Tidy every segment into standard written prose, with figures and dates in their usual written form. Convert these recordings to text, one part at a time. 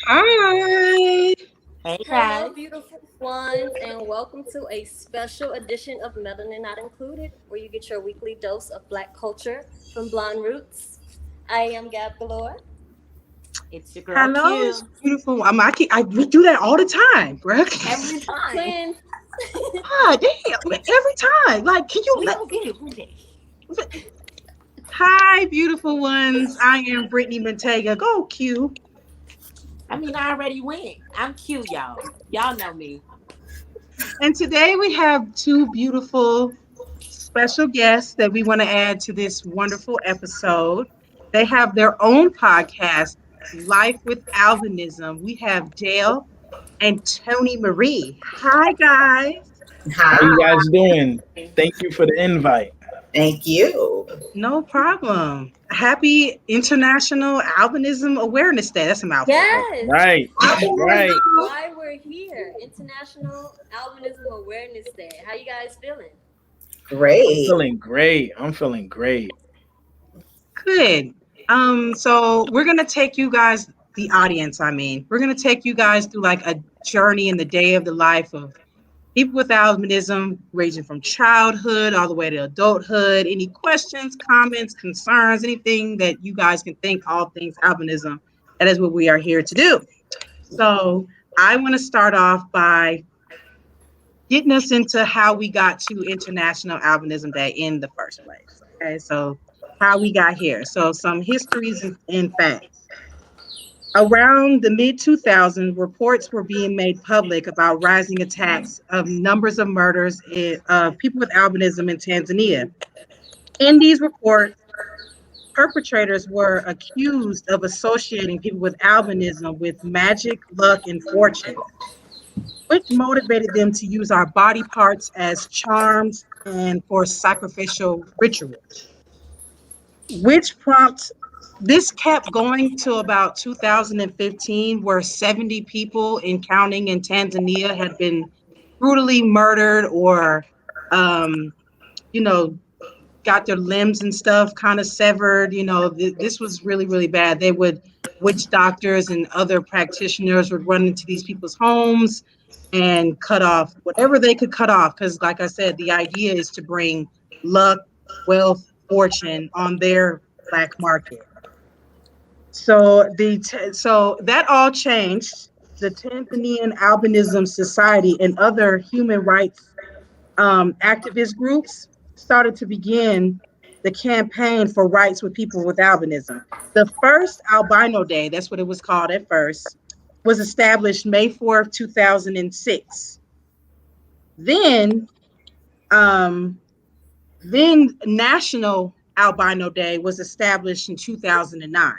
Hi. Hey Hello, guys. beautiful ones, and welcome to a special edition of Melanin Not Included, where you get your weekly dose of Black culture from Blonde Roots. I am Gab Galore. It's your girl Hello, it's Q. beautiful. We do that all the time, bro. Every time. Twins. God damn, every time. Like, can you We let? gonna get it one day. Hi, beautiful ones. I am Brittany Mantega. Go Q. I already went. I'm Q, y'all. Y'all know me. And today we have two beautiful special guests that we want to add to this wonderful episode. They have their own podcast, Life with Albinism. We have Dale and Toni Marie. Hi, guys. How Hi, you guys doing? Thank you for the invite. thank you. No problem. Happy International Albinism Awareness Day. That's a mouthful. Yes, Right, right. why we're here. International Albinism Awareness Day. How you guys feeling? I'm Great. feeling great. I'm feeling great. Good. So we're gonna take you guys, the audience, we're gonna take you guys through like a journey in the day of the life of people with albinism, ranging from childhood all the way to adulthood. Any questions, comments, concerns, anything that you guys can think, all things albinism. That is what we are here to do. So I want to start off by getting us into how we got to International Albinism Day in the first place. Okay, so how we got here. So some histories and facts. Around the mid 2000s, reports were being made public about rising attacks of numbers of murders of people with albinism in Tanzania. In these reports, perpetrators were accused of associating people with albinism with magic, luck, and fortune, which motivated them to use our body parts as charms and for sacrificial rituals, which prompts this kept going to about 2015, where 70 people and counting in Tanzania had been brutally murdered or, um, you know, got their limbs and stuff kind of severed. This was really, really bad. Witch doctors and other practitioners would run into these people's homes and cut off whatever they could cut off. Because, like I said, the idea is to bring luck, wealth, fortune on their black market. So that all changed. The Tanzanian Albinism Society and other human rights activist groups started to begin the campaign for rights with people with albinism. The first Albino Day, that's what it was called at first, was established May 4th, 2006. Then, then National Albino Day was established in 2009.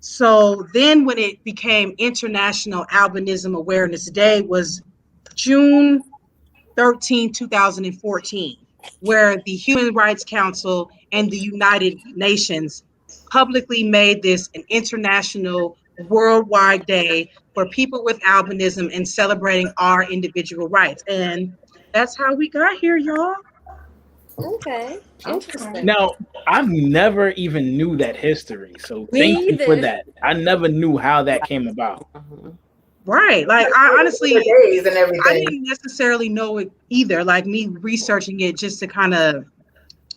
So then when it became International Albinism Awareness Day was June 13, 2014, where the Human Rights Council and the United Nations publicly made this an international worldwide day for people with albinism and celebrating our individual rights. And that's how we got here, y'all. Okay, interesting. Now, I've never even knew that history. So Me thank you for either. that. I never knew how that came about. Right. Like I honestly, The days and I everything. didn't necessarily know it either. Like me researching it just to kind of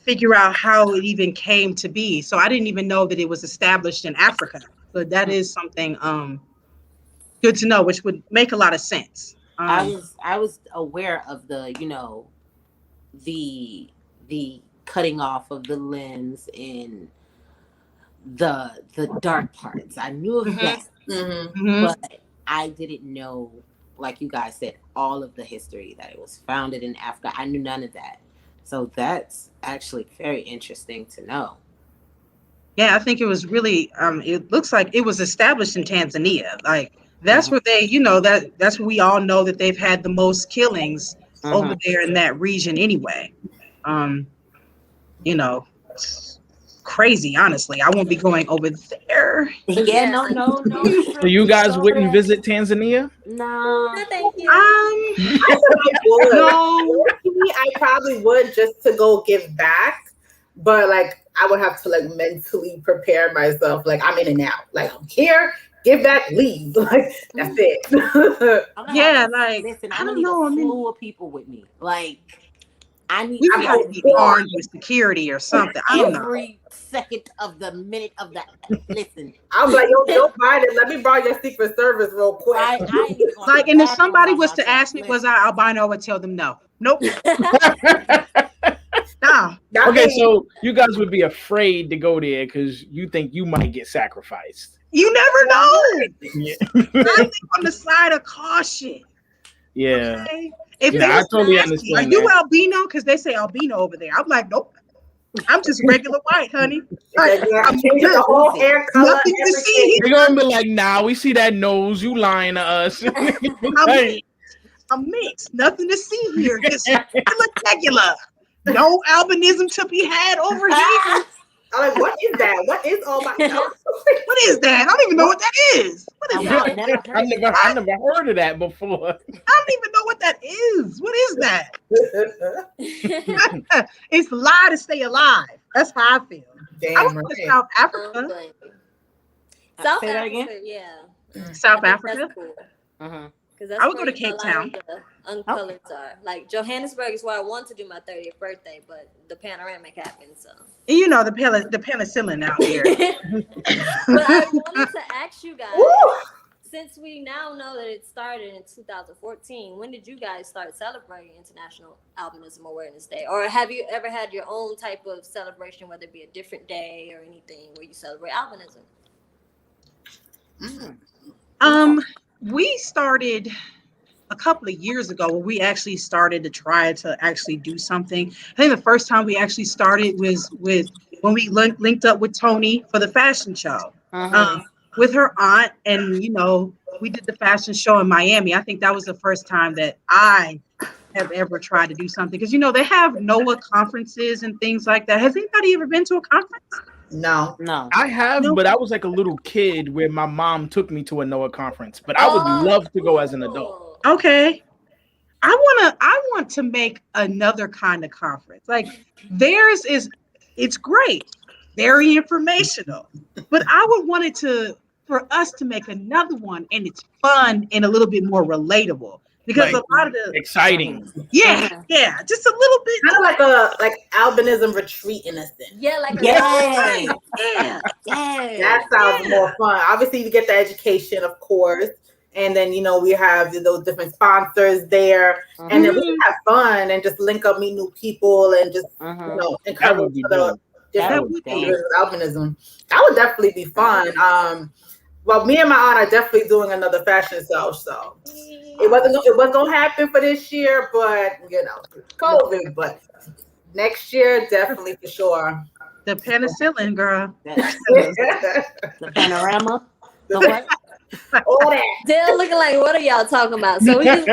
figure out how it even came to be. So I didn't even know that it was established in Africa. So that is something good to know, which would make a lot of sense. I was aware of the cutting off of the limbs and the dark parts. I knew of that, Mhm. but I didn't know, like you guys said, all of the history that it was founded in Africa. I knew none of that. So that's actually very interesting to know. Yeah, I think it was really. It looks like it was established in Tanzania. Like that's where that's where we all know that they've had the most killings over there in that region anyway. Um, you know, crazy. Honestly, I won't be going over there. Yeah, no. So you guys wouldn't visit Tanzania? No. No, thank you. I would. No. I probably would just to go give back, but like I would have to like mentally prepare myself. Like I'm in and out. Like I'm here give back, leave. Like that's it. Yeah, like listen, I I'm gonna don't need know. a I mean, slew of people with me. Like I need we I'm would like, have to be boy. armed with security or something. I don't know. every second of the minute of that. Listen, I'm like, yo, Biden, let me borrow your Secret Service real quick. I ain't even going Like, to and the if bathroom somebody by was to myself. ask me, was Listen. I albino, I would tell them no. Nope. Nah. Okay, so you guys would be afraid to go there because you think you might get sacrificed. You never know. Yeah. I think on the side of caution. Yeah. Okay? If Nah, they I was to totally ask me, are understand you that. albino? Because they say albino over there. I'm like, nope. I'm just regular white, honey. Like, I'm changing the whole hair color. nothing to see Everything. here. They're gonna be like, nah, we see that nose, you lying to us. I'm mixed. Nothing to see here. Just regular. No albinism to be had over here. I'm like, what is that? What is all my What is that? I don't even know what that is. What is that? I never heard of that before. I don't even know what that is. What is that? It's a lie to stay alive. That's how I feel. I Damn went to right. South Africa. South Say that Africa, again? yeah. South I think Africa. That's cool. Uh-huh. Because I would go to Cape Town. The uncolored are. Like Johannesburg is where I want to do my 30th birthday, but the panoramic happened, so. And you know the penicillin out here. But I wanted to ask you guys, Woo! since we now know that it started in 2014, when did you guys start celebrating International Albinism Awareness Day? Or have you ever had your own type of celebration, whether it be a different day or anything where you celebrate albinism? We started a couple of years ago where we actually started to try to actually do something. I think the first time we actually started was with when we linked up with Toni for the fashion show with her aunt, and we did the fashion show in Miami. I think that was the first time that I have ever tried to do something because they have NOAA conferences and things like that. Has anybody ever been to a conference? No. I have, but I was like a little kid where my mom took me to a NOAA conference. But I would love to go as an adult. Okay. I want to make another kind of conference. Like theirs it's great, very informational. But I would want it for us to make another one and it's fun and a little bit more relatable. Because Like, a lot of the exciting. yeah, just a little bit Kind of like albinism retreat in a sense. Yeah, like yeah. That sounds more fun. Obviously, you get the education, of course, and then we have those different sponsors there, and then we can have fun and just link up, meet new people, and just encourage each other. Albinism. That would definitely be fun. Well, me and my aunt are definitely doing another fashion show, so it wasn't gonna happen for this year, but COVID. But next year, definitely for sure. The penicillin, girl. The panorama. The what? All that. They're looking like, what are y'all talking about? So we make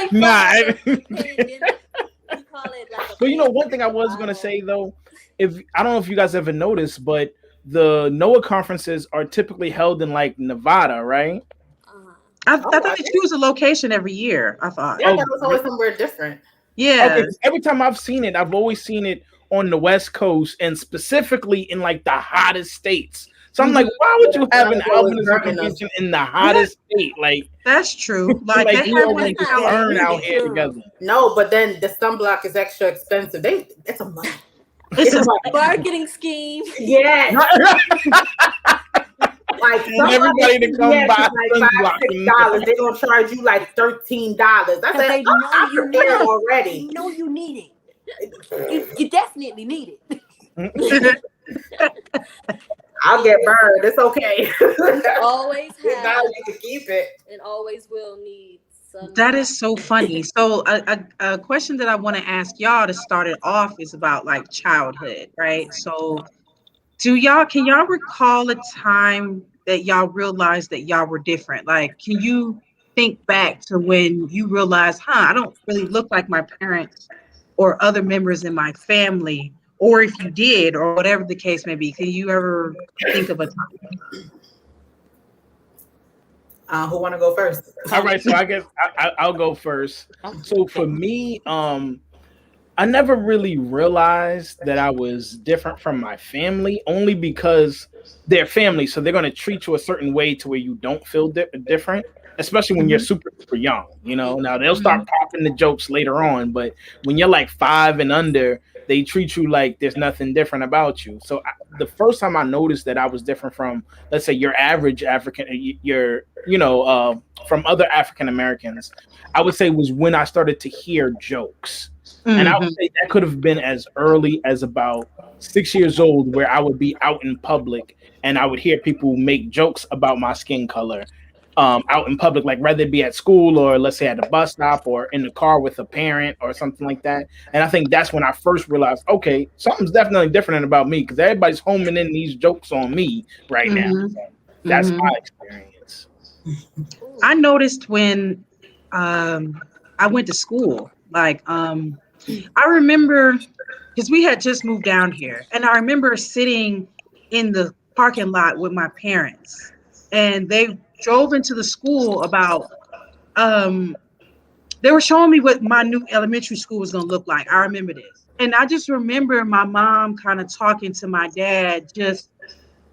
fun of it. We call it like But one thing I was gonna say though, I don't know if you guys ever noticed, but the NOAA conferences are typically held in like Nevada, right? I thought they choose a location every year. I thought. Yeah, that was always somewhere different. Yeah. Okay, every time I've seen it, I've always seen it on the West Coast and specifically in like the hottest states. So I'm like, why would you have an albinism convention in the hottest state? Like that's true. Like they we have all one want to burn out here together. No, but then the sunblock is extra expensive. It's a money. It's a marketing scheme. Yes. Like everybody to come buy like $5-6. They're gonna charge you like $13. I said, I'm prepared already. You know you need it. You definitely need it. I'll get burned. It's okay. Always have. Now you can keep it. And always will need. That is so funny. So a question that I want to ask y'all to start it off is about like childhood, right? So can y'all recall a time that y'all realized that y'all were different? Like, can you think back to when you realized, I don't really look like my parents or other members in my family, or if you did, or whatever the case may be, can you ever think of a time? Who want to go first? All right, so I guess I'll go first. So for me, I never really realized that I was different from my family, only because they're family, so they're going to treat you a certain way to where you don't feel different, especially when you're Mhm. super super young. Now they'll Mhm. start popping the jokes later on, but when you're like 5 and under, they treat you like there's nothing different about you. So the first time I noticed that I was different from, let's say, your average African, from other African Americans, I would say was when I started to hear jokes. And I would Mhm. say that could have been as early as about 6 years old, where I would be out in public and I would hear people make jokes about my skin color out in public, like whether it be at school or let's say at a bus stop or in the car with a parent or something like that. And I think that's when I first realized, okay, something's definitely different about me because everybody's homing in these jokes on me right now. Mhm. So that's my Mhm. experience. I noticed when I went to school, like I remember because we had just moved down here, and I remember sitting in the parking lot with my parents, and they drove into the school about um they were showing me what my new elementary school was going to look like. I remember this. And I just remember my mom kind of talking to my dad, just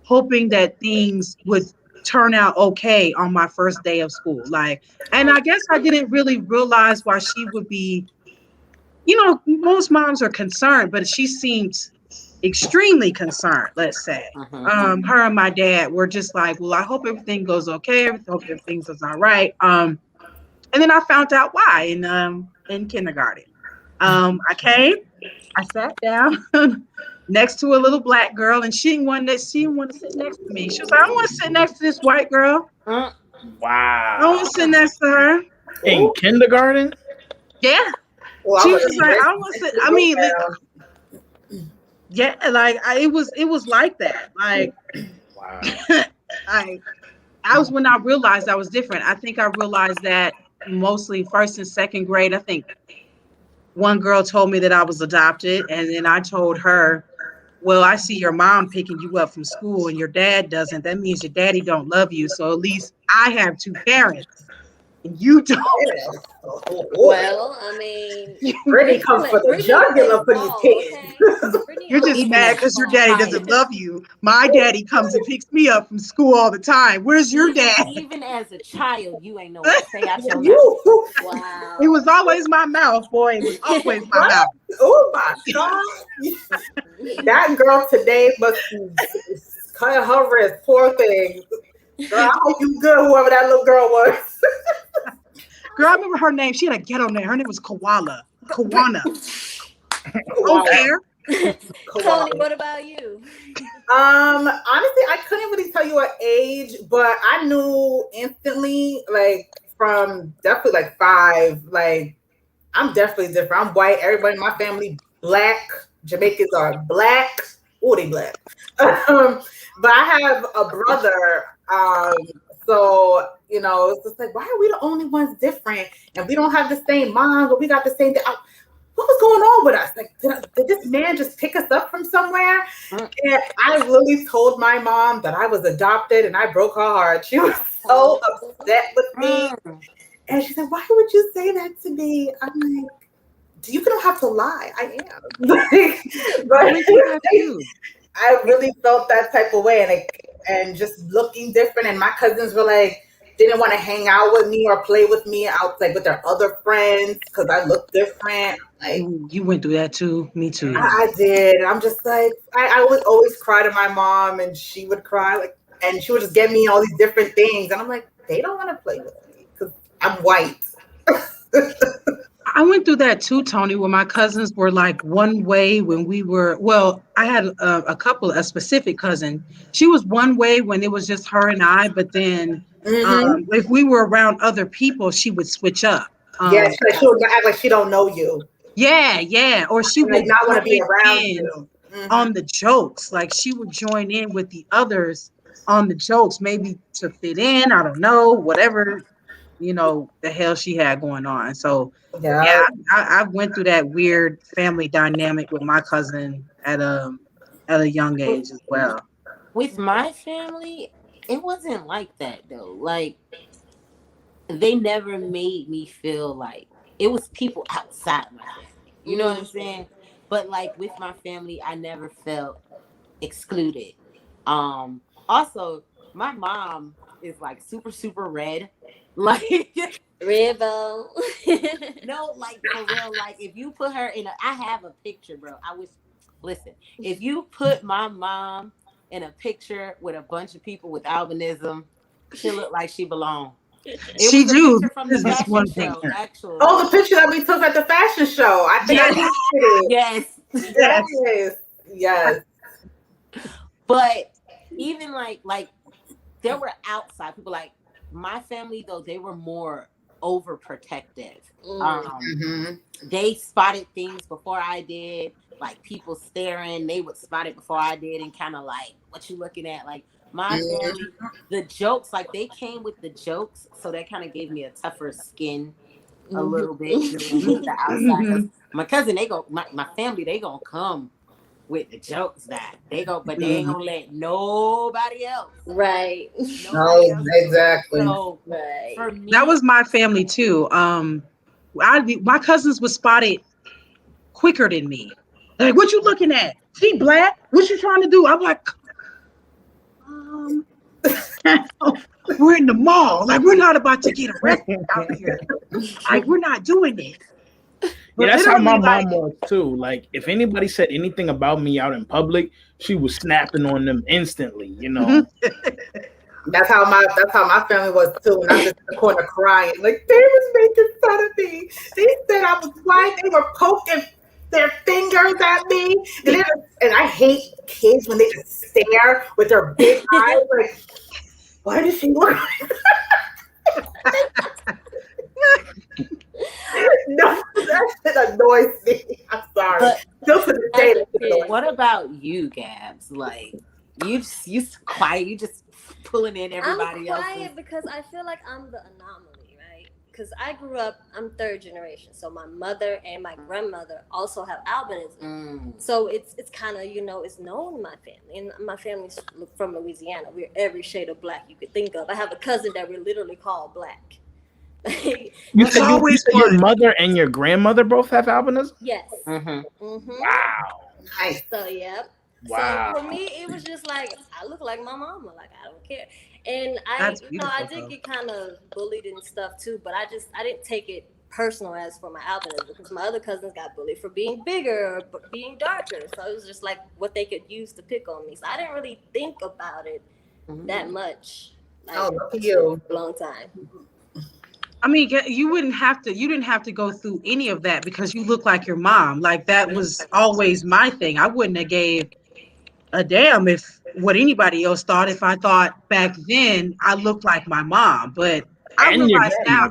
hoping that things would turn out okay on my first day of school. Like, and I guess I didn't really realize why she would be, most moms are concerned, but she seemed extremely concerned, let's say. Her and my dad were just like, well, I hope everything goes okay. I hope everything goes all right. And then I found out why in kindergarten. I sat down next to a little black girl, and she didn't want to sit next to me. She was like, I don't want to sit next to this white girl. I don't want Wow. to sit next to her. In kindergarten? Yeah. Well, She I'm was gonna just like, I don't want to sit. I mean, yeah, like it was like that. Like Wow. I was when I realized I was different. I think I realized that mostly first and second grade. I think one girl told me that I was adopted, and then I told her, well, I see your mom picking you up from school and your dad doesn't. That means your daddy don't love you. So at least I have two parents and you don't. Well, I mean, Brittany comes for the Brittany jugular plays for these ball, kids. okay? Brittany You're just always Even mad as plays because your ball. daddy doesn't love you. My daddy comes and picks me up from school all the time. Where's your dad? Even as a child, you ain't know what to say out your mouth. You, Wow. It was always my mouth, boy. It was always my mouth. oh my God. That girl today must be cutting her wrist, poor thing. Girl, I hope you good, whoever that little girl was. Girl, I remember her name. She had a ghetto name. Her name was Koala. Kawana. I don't care. Toni, what about you? Honestly, I couldn't really tell you an age, but I knew instantly, like from definitely like 5, like I'm definitely different. I'm white. Everybody in my family black. Jamaicans are black. Oh, they black. But I have a brother. So it's just like, why are we the only ones different? And we don't have the same mom, but we got the same. What was going on with us? Like, did this man just pick us up from somewhere? And I really told my mom that I was adopted, and I broke her heart. She was so upset with me. And she said, why would you say that to me? I'm like, you don't have to lie. I am. But I really felt that type of way. And just looking different. And my cousins were like, didn't want to hang out with me or play with me out like with their other friends because I look different. Like, you went through that too. Me too. I did. I'm just like, I would always cry to my mom, and she would cry, and she would just get me all these different things. And I'm like, they don't want to play with me because I'm white. I went through that too, Toni, where my cousins were like one way when we were, I had a specific cousin. She was one way when it was just her and I, but then if we were around other people, she would switch up. She would act like she don't know you. Yeah. Or she would not want to be around you. On the jokes. Like she would join in with the others on the jokes, maybe to fit in. I don't know, whatever, the hell she had going on. So I went through that weird family dynamic with my cousin at a young age as well. With my family, it wasn't like that though. Like they never made me feel like it was people outside my family. You know what I'm saying? But like with my family, I never felt excluded. Also, my mom is like super, super red. Like Rebel. no, like for real, like if you put her in I have a picture, bro. Listen, if you put my mom in a picture with a bunch of people with albinism, she look like she belong. She do. From the This is one fashion thing. show, actually. Oh, the picture that we took at the fashion show. I think I did. Yes. Yes. But even like there were outside people, like my family though, they were more overprotective. They spotted things before I did, like people staring, they would spot it before I did and kind of like, what you looking at? Like my family, the jokes, like they came with the jokes, so that kind of gave me a tougher skin a little bit with the outside. My cousin, my family, they gonna come with the jokes that they go, but they ain't gonna let nobody else. Right. Exactly. So, right. For me, that was my family too. My cousins were spotted quicker than me. Like, what you looking at? She black? What you trying to do? I'm like, we're in the mall. Like, we're not about to get arrested out here. Like, we're not doing this. Yeah, that's how my mom was too. Like, if anybody said anything about me out in public, she was snapping on them instantly. You know. That's how my family was too. And I'm just in the corner crying. Like, they was making fun of me. They said I was white. They were poking their fingers at me. And I hate kids when they just stare with their big eyes. Like, why does she look like that? No, that shit annoys me. I'm sorry. Still to the day. What about you, Gabs? Like, you quiet. You just pulling in everybody else. I'm quiet because I feel like I'm the anomaly, right? Because I grew up, I'm third generation, so my mother and my grandmother also have albinism. So it's kind of, it's known in my family, and my family's from Louisiana. We're every shade of black you could think of. I have a cousin that we literally call black. You said your mother and your grandmother both have albinism? Yes. Wow. Nice. So yeah. Wow. So for me, it was just like, I look like my mama. Like, I don't care. And I did get kind of bullied and stuff too, but I didn't take it personal as for my albinism, because my other cousins got bullied for being bigger or being darker. So it was just like what they could use to pick on me. So I didn't really think about it that much. Like, look at you. A long time. I mean, you didn't have to go through any of that because you look like your mom. Like, that was always my thing. I wouldn't have gave a damn if what anybody else thought. If I thought back then I looked like my mom, but I realize now.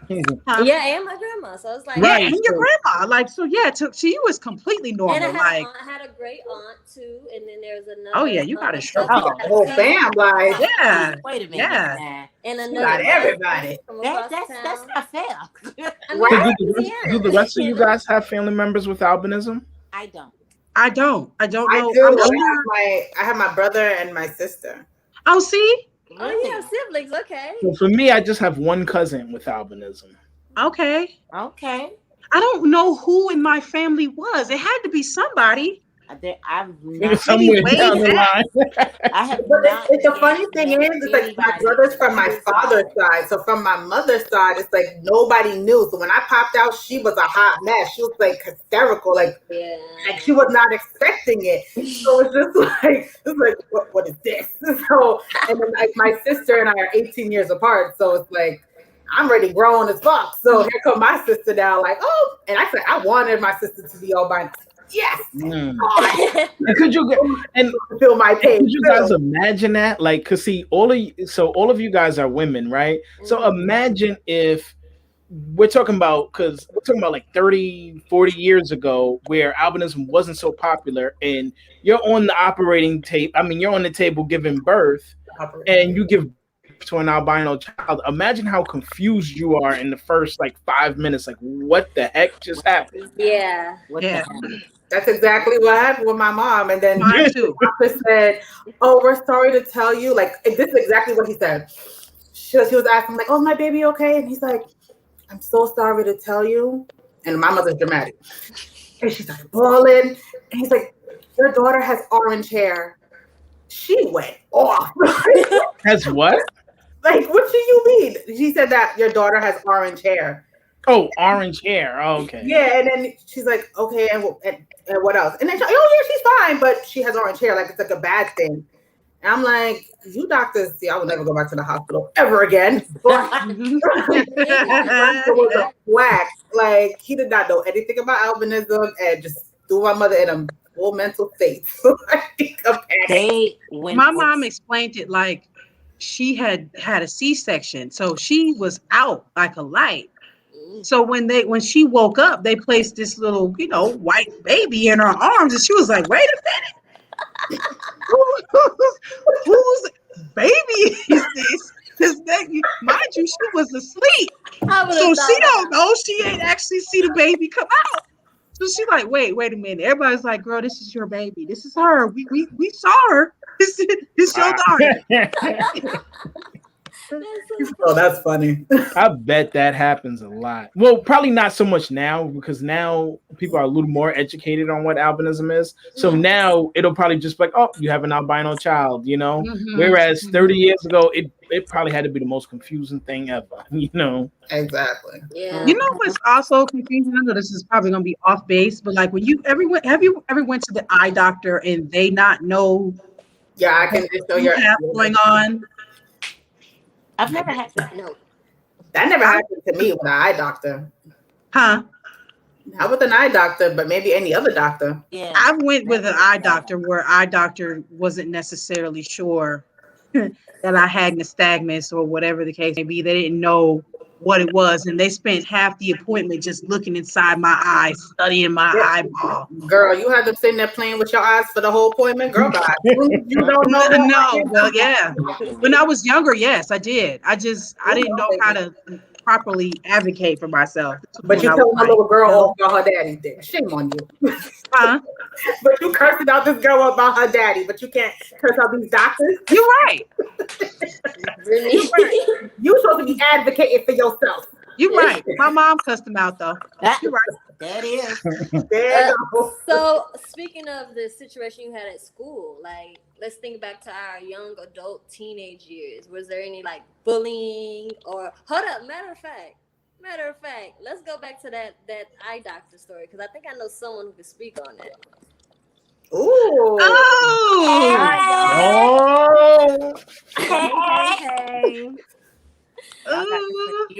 Yeah, and my grandma. So it's like, right, and your grandma. Like, so yeah, to you was completely normal. And I had a great aunt too, and then there's another. Oh yeah, you got a show. Whole fam, like, yeah. Wait a minute. Yeah. And not another everybody. That's not fair. Do the rest of you guys have family members with albinism? I don't. I don't I know. do. I have my brother and my sister. Oh, see? Oh, you have siblings, okay. So for me, I just have one cousin with albinism. Okay. Okay. I don't know who in my family was. It had to be somebody. I've not somewhere down the line. I have But not. the funny thing is, it's like my brother's from my father's side. So from my mother's side, it's like nobody knew. So when I popped out, she was a hot mess. She was like hysterical, like she was not expecting it. So it's just like what is this? So and then like my sister and I are 18 years apart. So it's like I'm already grown as fuck. So here come my sister now, like, oh, and I said I wanted my sister to be all by myself. Yes. Could you feel my pain? Could you guys imagine that? Like, cause see, all of you guys are women, right? So imagine if we're talking about like 30, 40 years ago where albinism wasn't so popular and you're on the operating tape. I mean, you're on the table giving birth and you give to an albino child. Imagine how confused you are in the first like 5 minutes. Like, what the heck just happened? Yeah. That's exactly what happened with my mom. And then mine too. Doctor said, "Oh, we're sorry to tell you." Like, this is exactly what he said. She was asking, like, "Oh, my baby okay?" And he's like, "I'm so sorry to tell you." And my mother's dramatic. And she's like bawling. And he's like, your daughter has orange hair. She went off. Has what? Like, what do you mean? She said that your daughter has orange hair. Oh, orange hair. Oh, okay. Yeah, and then she's like, okay, and what else? And then, oh yeah, she's fine, but she has orange hair, like it's like a bad thing. And I'm like, you doctors, see, I will never go back to the hospital ever again. But it was a whack. Like, he did not know anything about albinism and just threw my mother in a full mental state. My mom explained it like she had a C-section, so she was out like a light. So when she woke up, they placed this little, white baby in her arms, and she was like, "Wait a minute, whose baby is this?" Because mind you, she was asleep, so she don't know. She ain't actually see the baby come out. So she's like, "Wait a minute." Everybody's like, "Girl, this is your baby. This is her. We saw her. This your daughter." Oh, that's funny. I bet that happens a lot. Well, probably not so much now, because now people are a little more educated on what albinism is. So now it'll probably just be like, oh, you have an albino child, Mm-hmm. Whereas 30 years ago, it probably had to be the most confusing thing ever, Exactly. Yeah. You know what's also confusing? I know this is probably going to be off base, but like have you ever went to the eye doctor and they not know? Yeah, I can just show what your you have going on. I've never had that. No. That never happened to me with an eye doctor. Huh? Not with an eye doctor, but maybe any other doctor. Yeah. I went with an eye doctor where eye doctor wasn't necessarily sure that I had nystagmus or whatever the case may be. They didn't know what it was, and they spent half the appointment just looking inside my eyes, studying my eyeball. Girl, you had them sitting there playing with your eyes for the whole appointment? Girl, bye. You don't know. No, well, yeah. When I was younger, yes, I did. I didn't know how to properly advocate for myself. But you told my little girl off about her daddy thing. Shame on you. Huh? But you cursing out this girl about her daddy, but you can't curse out these doctors. You're right. Really? You're supposed to be advocating for yourself. You're right. My mom cussed him out though. You're right. That is. So speaking of the situation you had at school, like let's think back to our young adult teenage years. Was there any like bullying or hold up? Matter of fact, let's go back to that eye doctor story because I think I know someone who could speak on that. Ooh. Hey.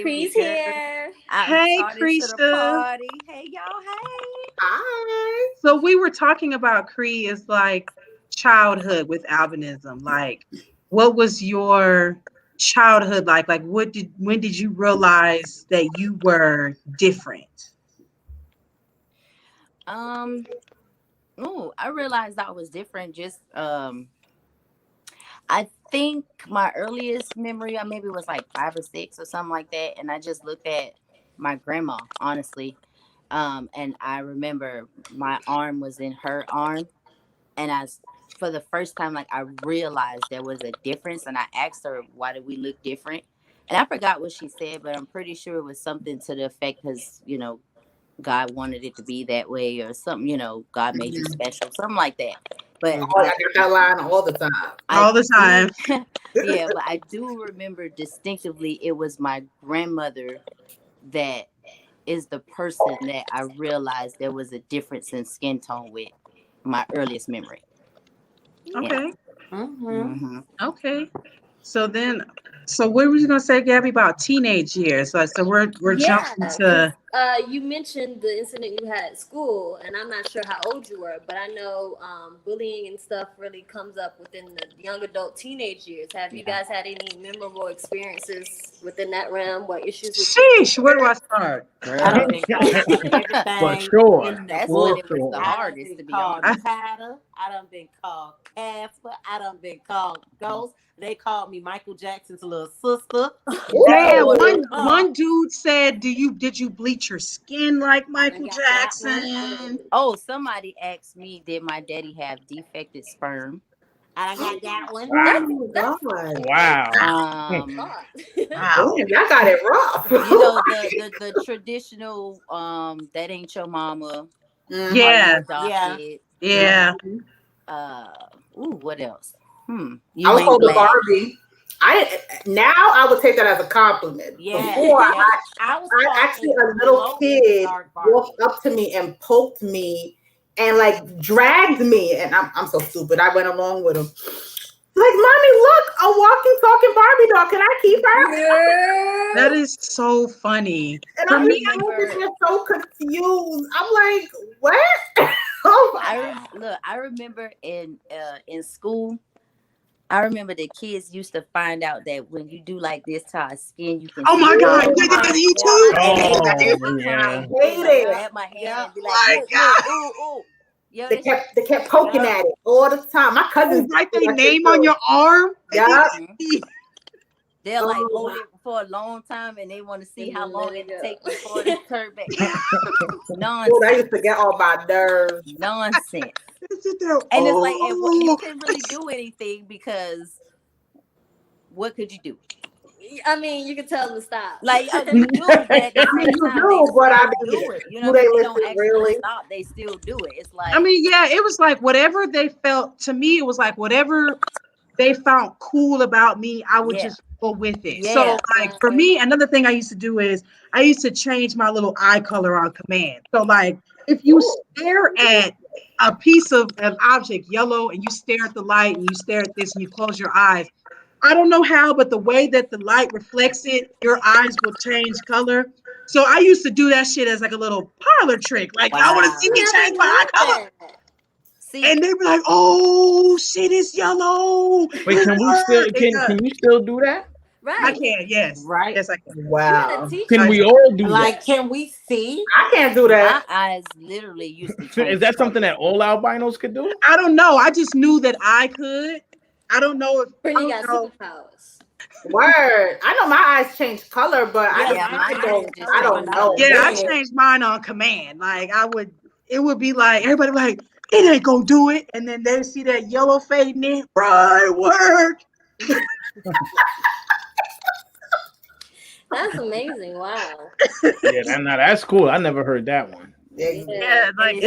Cree's here. Hey, Creesha. Hey, y'all. Hey. Hi. So we were talking about Cree is like childhood with albinism. Like, what was your childhood like? Like, when did you realize that you were different? I realized I was different. Just I think my earliest memory, maybe was like 5 or 6 or something like that, and I just looked at my grandma, honestly, and I remember my arm was in her arm, and for the first time, like I realized there was a difference, and I asked her, "Why did we look different?" And I forgot what she said, but I'm pretty sure it was something to the effect, because God wanted it to be that way, or something, God made you special, something like that. But I get that line all the time. All the time. Yeah, but I do remember distinctively it was my grandmother that is the person that I realized there was a difference in skin tone with, my earliest memory. Okay. Yeah. Mm-hmm. Okay. So what were you gonna say, Gabby, about teenage years? So we're jumping to. You mentioned the incident you had at school, and I'm not sure how old you were, but I know bullying and stuff really comes up within the young adult teenage years. Have you guys had any memorable experiences within that realm? What issues? Sheesh, where do I start? I don't think For sure. That's when it was the hardest, to be honest. I done been called Casper. I done been called Ghost. They called me Michael Jackson's little sister. Yeah, one dude said, "Did you bleach your skin like Michael Jackson?" Oh, somebody asked me, did my daddy have defected sperm? I got that one. Wow. Wow. Y'all got it rough. The traditional that ain't your mama, Yeah. Adopted. Yeah. What else? I was called a Barbie. I would take that as a compliment. Yeah. Before I I actually a little kid walked up to me and poked me and like dragged me, and I'm so stupid. I went along with him. Like, mommy, look, a walking, talking Barbie doll. Can I keep her? Yeah. That is so funny. And For I'm me, so confused. I'm like, what? Oh I remember in school. I remember the kids used to find out that when you do like this to our skin, you can. Oh my God! You too? Grab my hand and be like, look, ooh. Yo, they kept poking at it all the time. My cousins write their name on your arm. Yeah. They're like hold it for a long time, and they want to see how long it takes before they turn back. Nonsense. Dude, I used to get all my nerves. Nonsense. And it's like you couldn't really do anything because what could you do? I mean, you can tell them to stop. Like you do, but at the same time, but I do it. You know, they don't actually stop. They still do it. It's like, I mean, yeah, it was like whatever they felt. To me, it was like whatever they found cool about me, I would just go with it. Yeah. So, like for me, another thing I used to do is I used to change my little eye color on command. So, like if you stare at a piece of an object yellow and you stare at the light and you stare at this and you close your eyes, I don't know how, but the way that the light reflects it, your eyes will change color. So I used to do that shit as like a little parlor trick. Like, I want to see me change my eye color. And they be like, "Oh shit, it's yellow." Wait, can you still do that? Right. I can, yes. Right. Yes, I can. Wow. Can we all do like, that? can we see? I can't do that. My eyes literally used to change. Is that something that all albinos could do? I don't know. I just knew that I could. I don't know if Brittany got superpowers. Word. I know my eyes change color, but I don't know. Yeah, I changed mine on command. Like it would be like everybody like, it ain't gonna do it, and then they see that yellow fading in. Right, work. That's amazing. Wow. Yeah, that's cool. I never heard that one. Yeah, like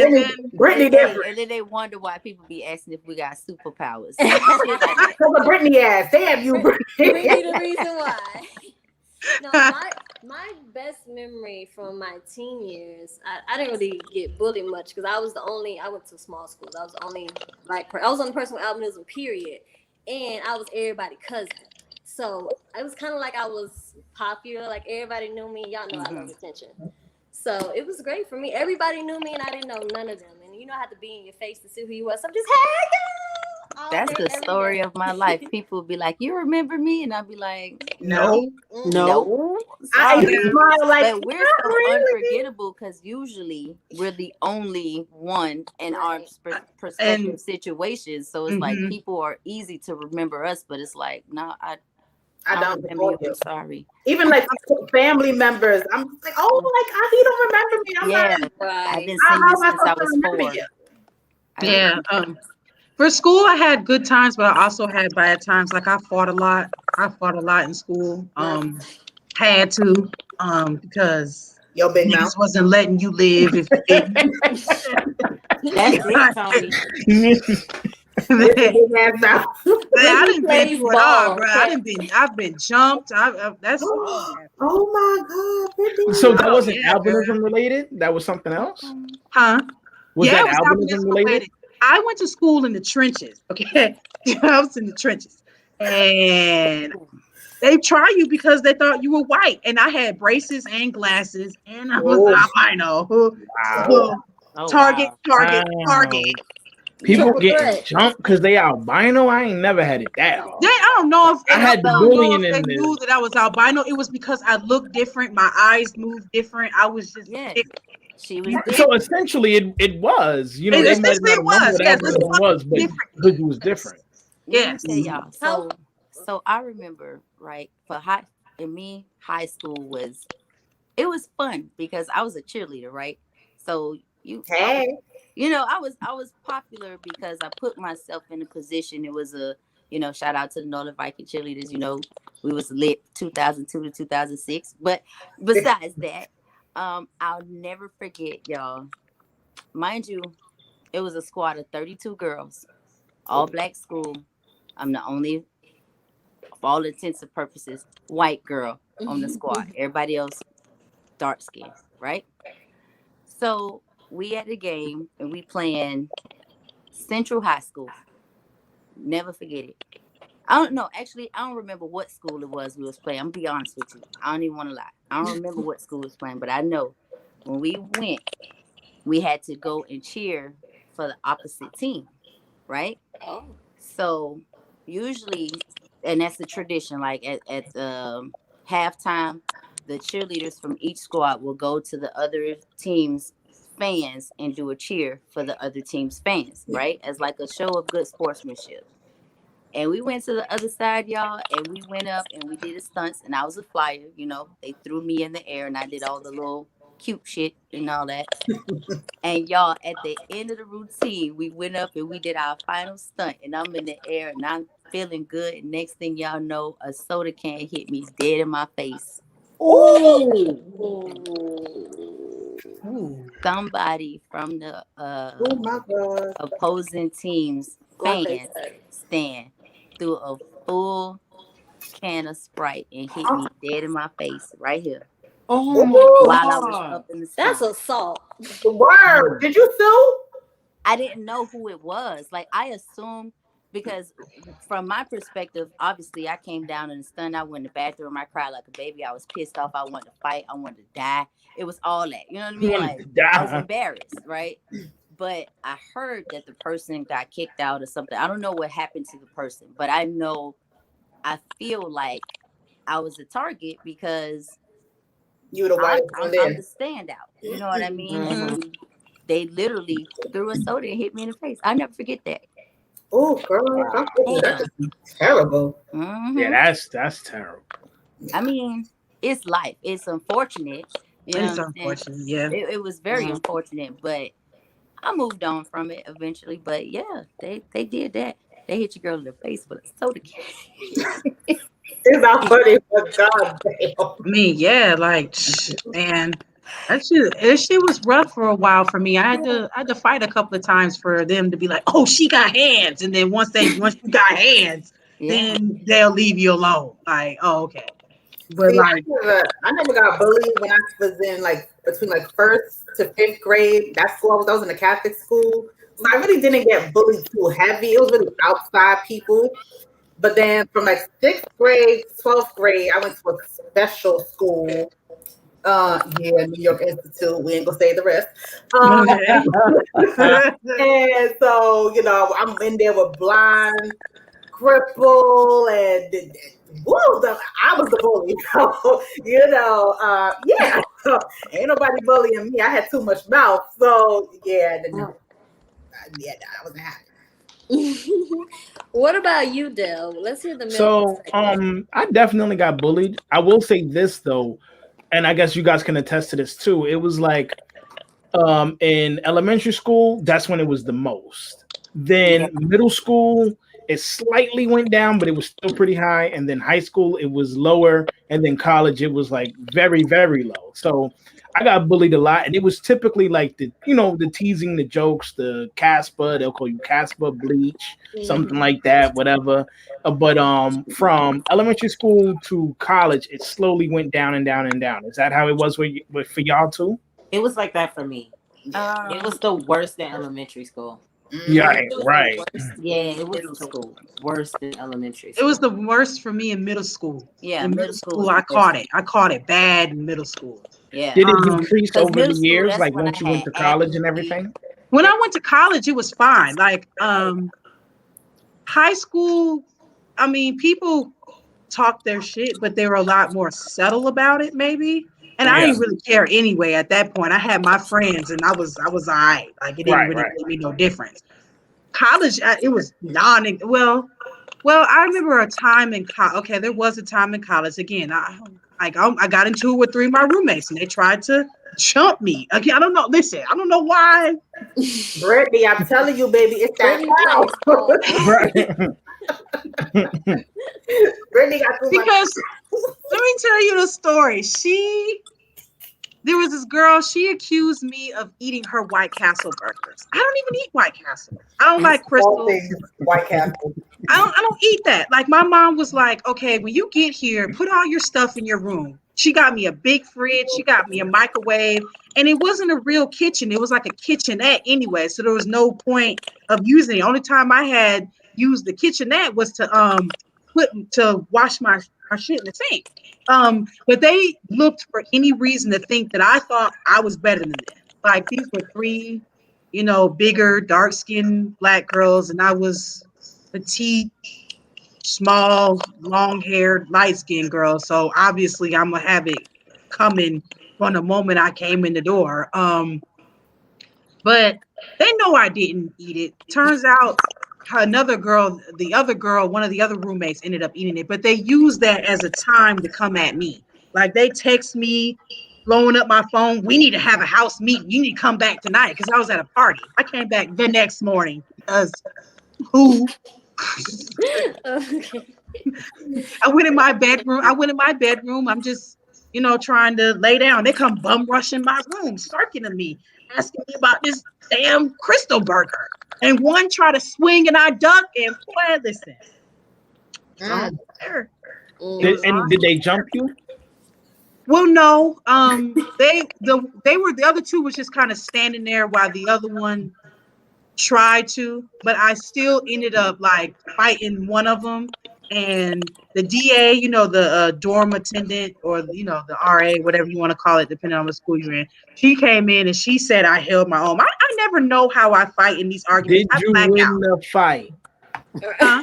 Brittany different. And then they wonder why people be asking if we got superpowers. Because of Brittany ass. Damn you, Brittany. Brittany the reason why. No, my best memory from my teen years, I didn't really get bullied much because I went to small schools. I was the only I was the only person with albinism, period. And I was everybody's cousin. So it was kind of like I was popular, like everybody knew me. Y'all know I love attention. So it was great for me. Everybody knew me and I didn't know none of them. And you know, I had to be in your face to see who you was. So I'm just, hey, y'all. That's the story of my life. People would be like, "You remember me?" And I'd be like, No. I smile like, but we're so unforgettable because usually we're the only one in our perspective situations. So it's like people are easy to remember us, but it's like, no, I don't remember you. I'm sorry. Even like family members, I'm like, oh, like you don't remember me. I'm like, I've been seeing you since I was 4. Yeah. For school, I had good times, but I also had bad times. Like I fought a lot in school. Had to, because your big mouth wasn't letting you live if you didn't. That's it, Tony. I didn't been through it all, bro. I've been jumped. That's oh my God. So that wasn't albinism related? That was something else? Huh? Was that albinism related? I went to school in the trenches. Okay. I was in the trenches. And they try you because they thought you were white. And I had braces and glasses and I was albino. Wow. Target. People get jumped because they albino. I ain't never had it that hard. I don't know if I had the bullying in they knew that I was albino. It was because I looked different. My eyes moved different. I was just different. She was so essentially it was, you know, they might not remember what albinism was, but because it was different. Yes. Y'all. So I remember, right, high school was fun because I was a cheerleader, right? So I was popular because I put myself in a position. It was shout out to the Northern Viking cheerleaders. You know, we was lit 2002 to 2006. But besides that, I'll never forget, y'all. mind you, it was a squad of 32 girls, all black school. I'm the only, for all intents and purposes, white girl on the squad. Everybody else dark skin, right? So we at the game and we playing Central High School. Never forget it. I don't know. Actually, I don't remember what school it was we was playing. I'm gonna be honest with you. I don't even want to lie. I don't remember what school was playing, but I know when we went, we had to go and cheer for the opposite team, right? Oh. So usually, and that's the tradition. Like at halftime, the cheerleaders from each squad will go to the other team's fans and do a cheer for the other team's fans, right? As like a show of good sportsmanship. And we went to the other side, y'all, and we went up and we did the stunts. And I was a flyer, you know. They threw me in the air and I did all the little cute shit and all that. And y'all, at the end of the routine, we went up and we did our final stunt. And I'm in the air and I'm feeling good. And next thing y'all know, a soda can hit me dead in my face. Ooh. Somebody from the Oh my God. opposing team's fans stand threw a full can of Sprite and hit me dead in my face right here. Oh my While I was God. up in the That's stunt. assault. Word. Did you sue? I didn't know who it was. Like I assumed, because from my perspective, obviously I came down in the stun. I went in the bathroom. I cried like a baby. I was pissed off. I wanted to fight. I wanted to die. It was all that. You know what I mean? Like I was embarrassed, right? But I heard that the person got kicked out or something. I don't know what happened to the person, but I feel like I was a target because You the white I'm the standout. You know what I mean? And they literally threw a soda and hit me in the face. I'll never forget that. Oh, girl, that's terrible. Yeah, that's terrible. I mean, it's life. It's unfortunate. You know It's unfortunate, yeah. It was very unfortunate, but I moved on from it eventually. But yeah, they did that. They hit your girl in the face with a soda can. It's not funny, but God damn. I mean, yeah, like, man, that shit was rough for a while for me. I had to fight a couple of times for them to be like, oh, she got hands, and then once you got hands, then they'll leave you alone. Like, oh, okay. But See, like, I never got bullied when I was in like between like 1st to 5th grade. That school I was in a Catholic school, so I really didn't get bullied too heavy. It was really outside people. But then from like 6th grade, 12th grade, I went to a special school. New York Institute. We ain't gonna say the rest. And so, you know, I'm in there with blind, cripple, and I was the bully. So, you know, yeah, ain't nobody bullying me. I had too much mouth. So, yeah, I wasn't happy. What about you, Del? Let's hear the middle. So, I definitely got bullied. I will say this though, and I guess you guys can attest to this too. It was like, in elementary school, that's when it was the most. Then middle school, it slightly went down, but it was still pretty high. And then high school, it was lower. And then college, it was like very, very low. So I got bullied a lot. And it was typically like the teasing, the jokes, the Casper, they'll call you Casper, bleach, something like that, whatever. But from elementary school to college, it slowly went down and down and down. Is that how it was for y'all too? It was like that for me. It was the worst in elementary school. Yeah, right. Yeah, it was middle school. Worse than elementary school. It was the worst for me in middle school. Yeah, in middle school, I caught it. I caught it bad in middle school. Yeah. Did it decrease over the school, years, like when once you I went to had college and acne. everything? When I went to college, it was fine. Like high school, I mean, people talked their shit, but they were a lot more subtle about it, maybe. And I didn't really care anyway at that point. I had my friends, and I was all right. Like it didn't really make me no difference. College, it was well. I remember a time in college. Okay, there was a time in college. Again, I got into it with 3 of my roommates, and they tried to chump me. Again, I don't know. Listen, I don't know why. Brittany, I'm telling you, baby, it's that house. Brittany got too much. Because let me tell you the story. She There was this girl, she accused me of eating her White Castle burgers. I don't even eat White Castle. I don't like All crystals. things White Castle. I don't eat that. Like my mom was like, okay, when you get here, put all your stuff in your room. She got me a big fridge, she got me a microwave, and it wasn't a real kitchen. It was like a kitchenette anyway. So there was no point of using it. Only time I had used the kitchenette was to wash my shit in the sink. But they looked for any reason to think that I thought I was better than them. Like these were three, bigger, dark-skinned Black girls, and I was petite, small, long-haired, light-skinned girl. So obviously I'm gonna have it coming from the moment I came in the door. But they know I didn't eat it. Turns out another girl, one of the other roommates ended up eating it, but they used that as a time to come at me. Like they text me, blowing up my phone. We need to have a house meeting. You need to come back tonight because I was at a party. I came back the next morning because who? Okay. I went in my bedroom. I'm just, trying to lay down. They come bum rushing my room, circling me, asking me about this damn crystal burger. And one tried to swing and I ducked and boy, listen. Did they jump you? Well, no. The other two was just kind of standing there while the other one tried to, but I still ended up like fighting one of them. And the DA, the dorm attendant or, the RA, whatever you want to call it, depending on the school you're in, she came in and she said I held my own. I never know how I fight in these arguments. Did you win the fight? Huh?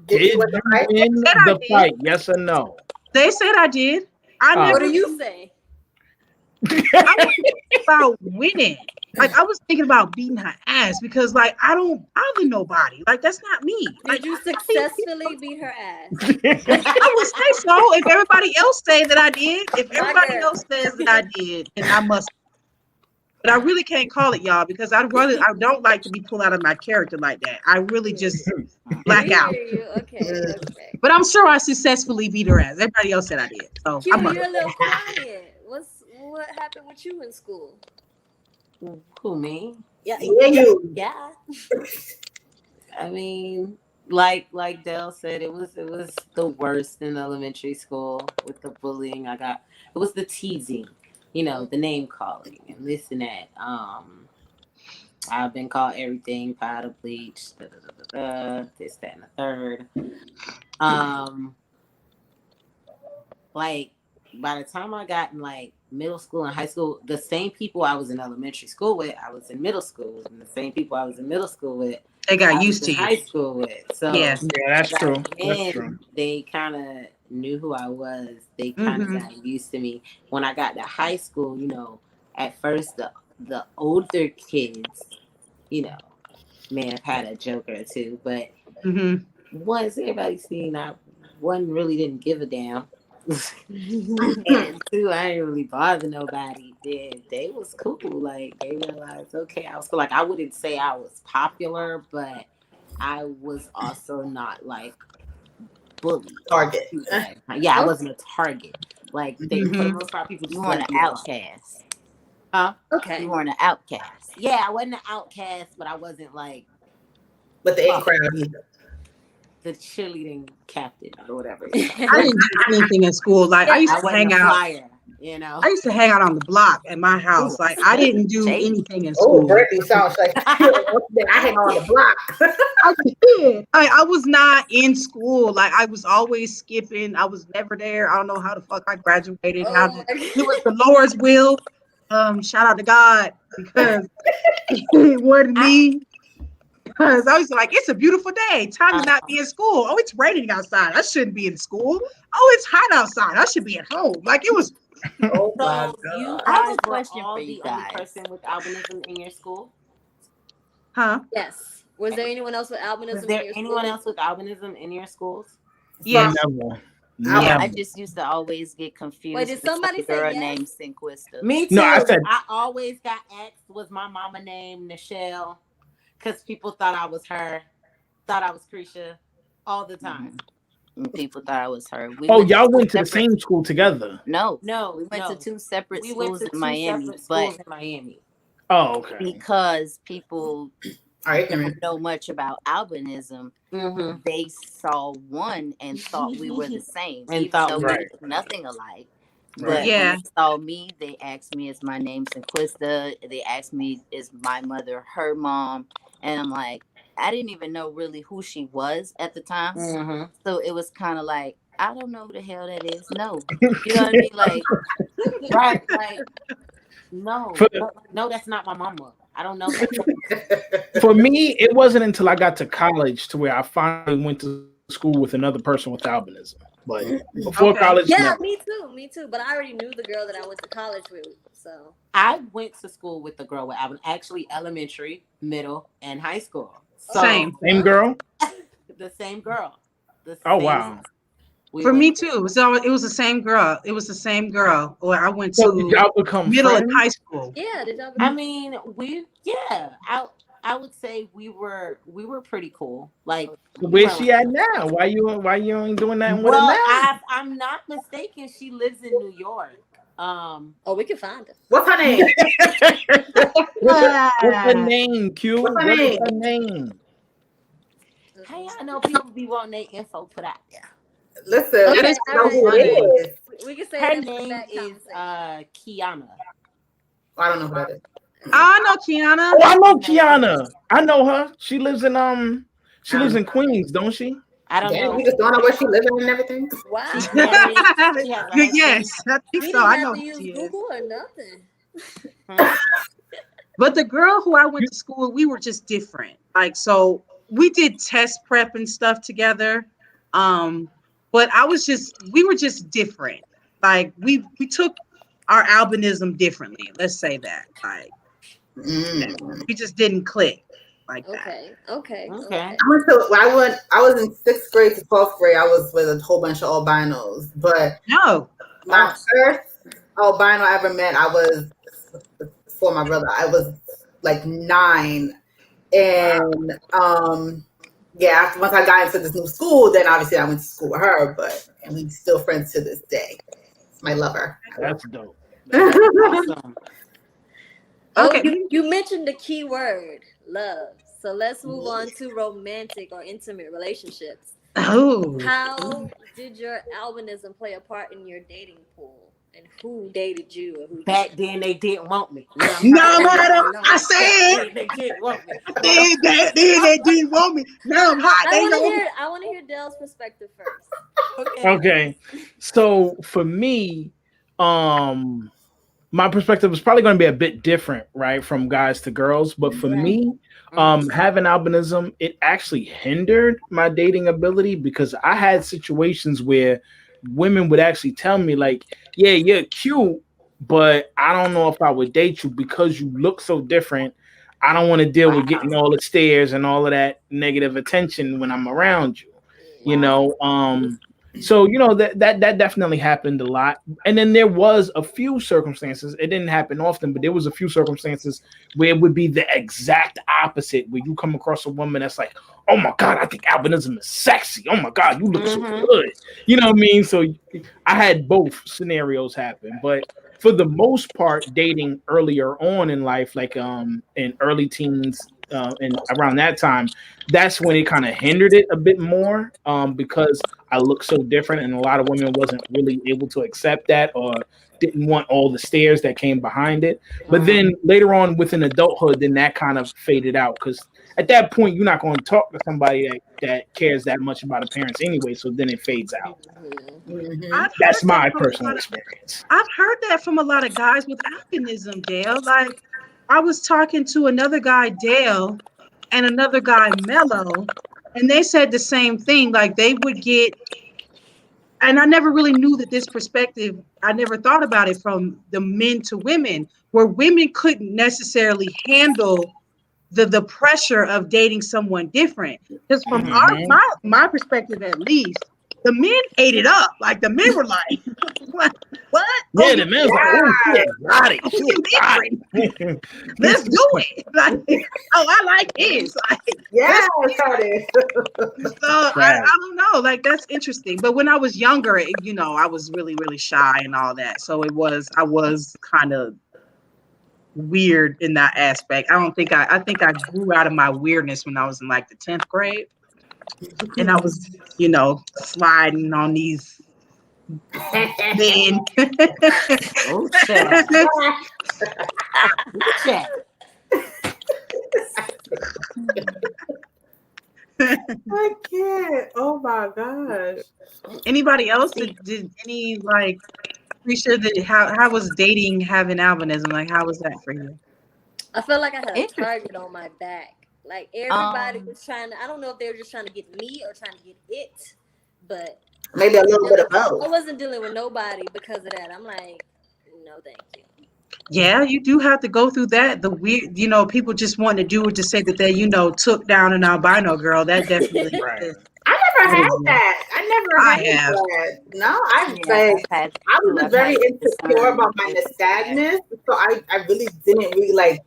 Did you win the fight? Yes or no? They said I did. What do you say? I was thinking about winning. Like I was thinking about beating her ass because like I don't bother nobody. Like that's not me. Did you successfully beat her ass? I would say so. If everybody else say that I did, if everybody else says that I did, then I must. But I really can't call it, y'all, because I don't like to be pulled out of my character like that. I really just black out. Okay. But I'm sure I successfully beat her ass. Everybody else said I did. So Q, you're a little quiet. What happened with you in school? Who, me? Yeah, you. Yeah. I mean, like Dell said, it was the worst in elementary school with the bullying I got. It was the teasing, the name calling and this and that. I've been called everything, powder bleach, this, that, and the third. Like by the time I got in like middle school and high school, the same people I was in elementary school with, I was in middle school, and the same people I was in middle school with, they got used to high school with. So yeah, that's true. That's true. They kind of knew who I was. They kind of got used to me. When I got to high school, at first the older kids, may have had a joke or two, but once everybody seen one really didn't give a damn. And two, I didn't really bother nobody. They was cool. Like they realized, okay, I was cool. Like I wouldn't say I was popular, but I was also not like bullied. Target. Yeah, I wasn't a target. Like they for the most part, people just You weren't an outcast. Huh? Okay. You weren't an outcast. Yeah, I wasn't an outcast, but I wasn't like. But the in crowd either. The cheerleading captain or whatever. I didn't do anything in school. Like I used to hang out. Flyer, I used to hang out on the block at my house. Like I didn't do anything in school. Oh, Brittany sounds like I hang on the block. I did. I was not in school. Like I was always skipping. I was never there. I don't know how the fuck I graduated. It was the Lord's will. Shout out to God because it wasn't me. Because I was like, it's a beautiful day. Time to not be in school. Oh, it's raining outside. I shouldn't be in school. Oh, it's hot outside. I should be at home. Like it was. Oh my So God. you I have guys a were question all for you the only guys. person with albinism in your school? Huh? Yes. Was there anyone else with albinism? Was there in your anyone school? else with albinism in your schools? Yes. Never. I just used to always get confused. Wait, did with somebody a say girl yes? named Sinquista? Me too. No, I said- I always got asked, was my mama named Nichelle? Because people thought I was her, thought I was Krisha all the time. and people thought I was her. Y'all went to the same school together? No, No, we went to two separate we went schools to in two Miami, separate but schools in Miami. Oh, okay. because people All right, don't know much about albinism, Mm-hmm. they saw one and thought we were the same, And even thought though we we Right. look nothing alike. Right. But Yeah. when they saw me, they asked me, "Is my name Sinquista?" They asked me, "Is my mother her mom?" And I'm like, I didn't even know really who she was at the time, Mm-hmm. so it was kind of like, I don't know who the hell that is. No, you know what I mean? Like, Right, like no, For- no, that's not my mama. I don't know that. For me, it wasn't until I got to college to where I finally went to school with another person with albinism. But before Okay. college, Yeah, no. me too. But I already knew the girl that I went to college with, so. I went to school with the girl with Alvin, actually elementary, middle, and high school. So Same. Same girl? the same girl. The Oh, same- wow. we For went me to- too. So it was the same girl. It was the same girl. Or I went So did to y'all become middle friends? and high school. Yeah, did y'all? I mean, I would say we were pretty cool. Like, Where's she at now? Why you ain't doing that with her well, now? I'm not mistaken. She lives in New York. Oh, we can find her. What's her name? What's her name, Q? What's her What is name? her name? Hey, I know people be wanting their info put out there. Listen, That let is us know who funny. it is. We can say Her it in the name back is conversation. Kiana. I don't know who that is. I know Kiana. Oh, I know Kiana. I know her. She lives in Queens, don't she? I don't Damn, know. we just don't know where she living and everything. Wow. She's married. She has a husband. Yes, I think We so. didn't I have know to who use she is. Google or nothing. But the girl who I went to school with, we were just different. Like, so we did test prep and stuff together. But we were just different. Like we took our albinism differently. Let's say that. Like we just didn't click like that. Okay. Okay. I was in 6th grade to 12th grade. I was with a whole bunch of albinos, but No. my first albino I ever met, I was before my brother. I was like 9, and after once I got into this new school, then obviously I went to school with her, and we still friends to this day. It's my lover. That's dope. Awesome. Okay. You mentioned the key word, love. So let's move on to romantic or intimate relationships. Oh. How did your albinism play a part in your dating pool? And who dated you? Or who Back then they didn't want me. No, madam. I said they didn't want me. they didn't want me. Now I'm hot. I want to hear Dell's perspective first. Okay. So for me, my perspective is probably going to be a bit different, right, from guys to girls. But for me, having albinism, it actually hindered my dating ability because I had situations where women would actually tell me, like, yeah, you're cute, but I don't know if I would date you because you look so different. I don't want to deal with getting all the stares and all of that negative attention when I'm around you, you know? So, you know, that definitely happened a lot. And then there was a few circumstances. It didn't happen often, but there was a few circumstances where it would be the exact opposite, where you come across a woman that's like, oh my God, I think albinism is sexy. Oh my God, you look so good. You know what I mean? So I had both scenarios happen. But for the most part, dating earlier on in life, like in early teens, and around that time, that's when it kind of hindered it a bit more, because I look so different, and a lot of women wasn't really able to accept that or didn't want all the stares that came behind it. But then later on within adulthood, then that kind of faded out because at that point you're not going to talk to somebody that cares that much about appearance anyway. So then it fades out. That's my personal experience. I've heard that from a lot of guys with albinism, Dale. Like, I was talking to another guy, Dale, and another guy, Mello, and they said the same thing. Like, they would get, and I never really knew that this perspective, I never thought about it from the men to women, where women couldn't necessarily handle the pressure of dating someone different. Because from my perspective, at least, the men ate it up. Like the men were like, what? Yeah, the man's like, oh, she exotic. Let's do it. Like, oh, I like this. Like, Yeah, so I don't know. Like, that's interesting. But when I was younger, I was really, really shy and all that. So I was kind of weird in that aspect. I think I grew out of my weirdness when I was in like the 10th grade. And I was, sliding on these men. Oh, shit. Shit. I can't. Oh my gosh. Anybody else did any like Risha, how was dating having albinism? Like, how was that for you? I felt like I had a target on my back. Like everybody was trying to, I don't know if they were just trying to get me or trying to get it, but maybe a little bit of both. I wasn't dealing with nobody because of that. I'm like, no, thank you. Yeah, you do have to go through that. The weird, people just want to do it to say that they, took down an albino girl. That definitely. Right. I never had that. I never had that. No, I was just very insecure about my nystagmus, so I really didn't really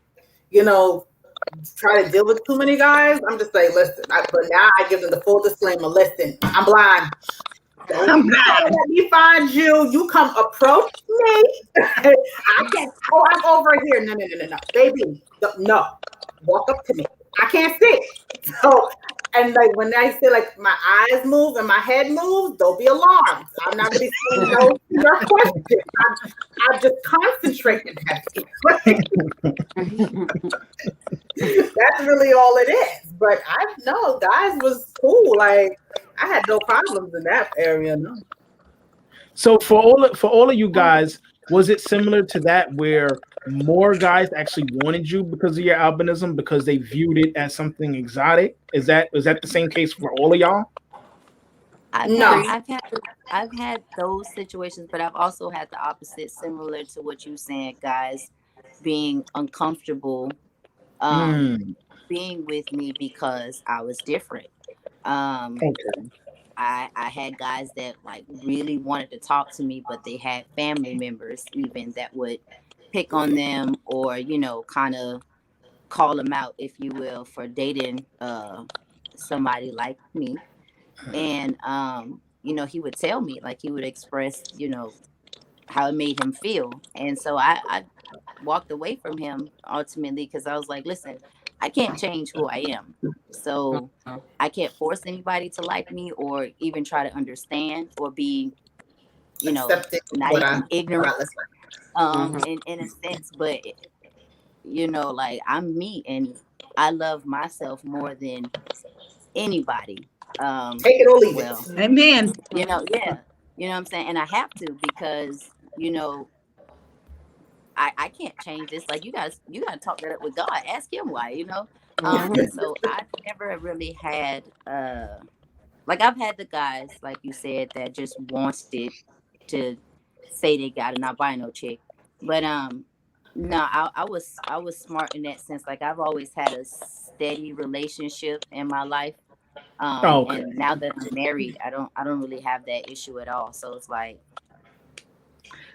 try to deal with too many guys. I'm just like, listen. But now I give them the full disclaimer. Listen, I'm blind. Don't let me find you. You come approach me. I can't. Oh, I'm over here. No, baby. No, walk up to me. I can't see. So, and like when I say like my eyes move and my head moves, don't be alarmed. I'm not going to be saying no to your question. I'm just concentrating. That's really all it is. But I know guys was cool. Like I had no problems in that area. No. So for all of you guys, was it similar to that where more guys actually wanted you because of your albinism because they viewed it as something exotic? Is that the same case for all of y'all? I've had those situations, but I've also had the opposite, similar to what you said, guys being uncomfortable being with me because I was different. Okay. I had guys that like really wanted to talk to me, but they had family members even that would pick on them or, kind of call them out, if you will, for dating somebody like me. And, he would tell me, like he would express, how it made him feel. And so I walked away from him ultimately because I was like, listen, I can't change who I am. So I can't force anybody to like me or even try to understand or be, not even ignorant in a sense. But, like I'm me and I love myself more than anybody. Take it or leave it. Amen. Yeah. You know what I'm saying? And I have to because, I can't change this. Like you gotta talk that up with God. Ask him why, So I never really had I've had the guys, like you said, that just wanted to say they got an albino chick. But no, I was smart in that sense. Like I've always had a steady relationship in my life. And now that I'm married, I don't really have that issue at all. So it's like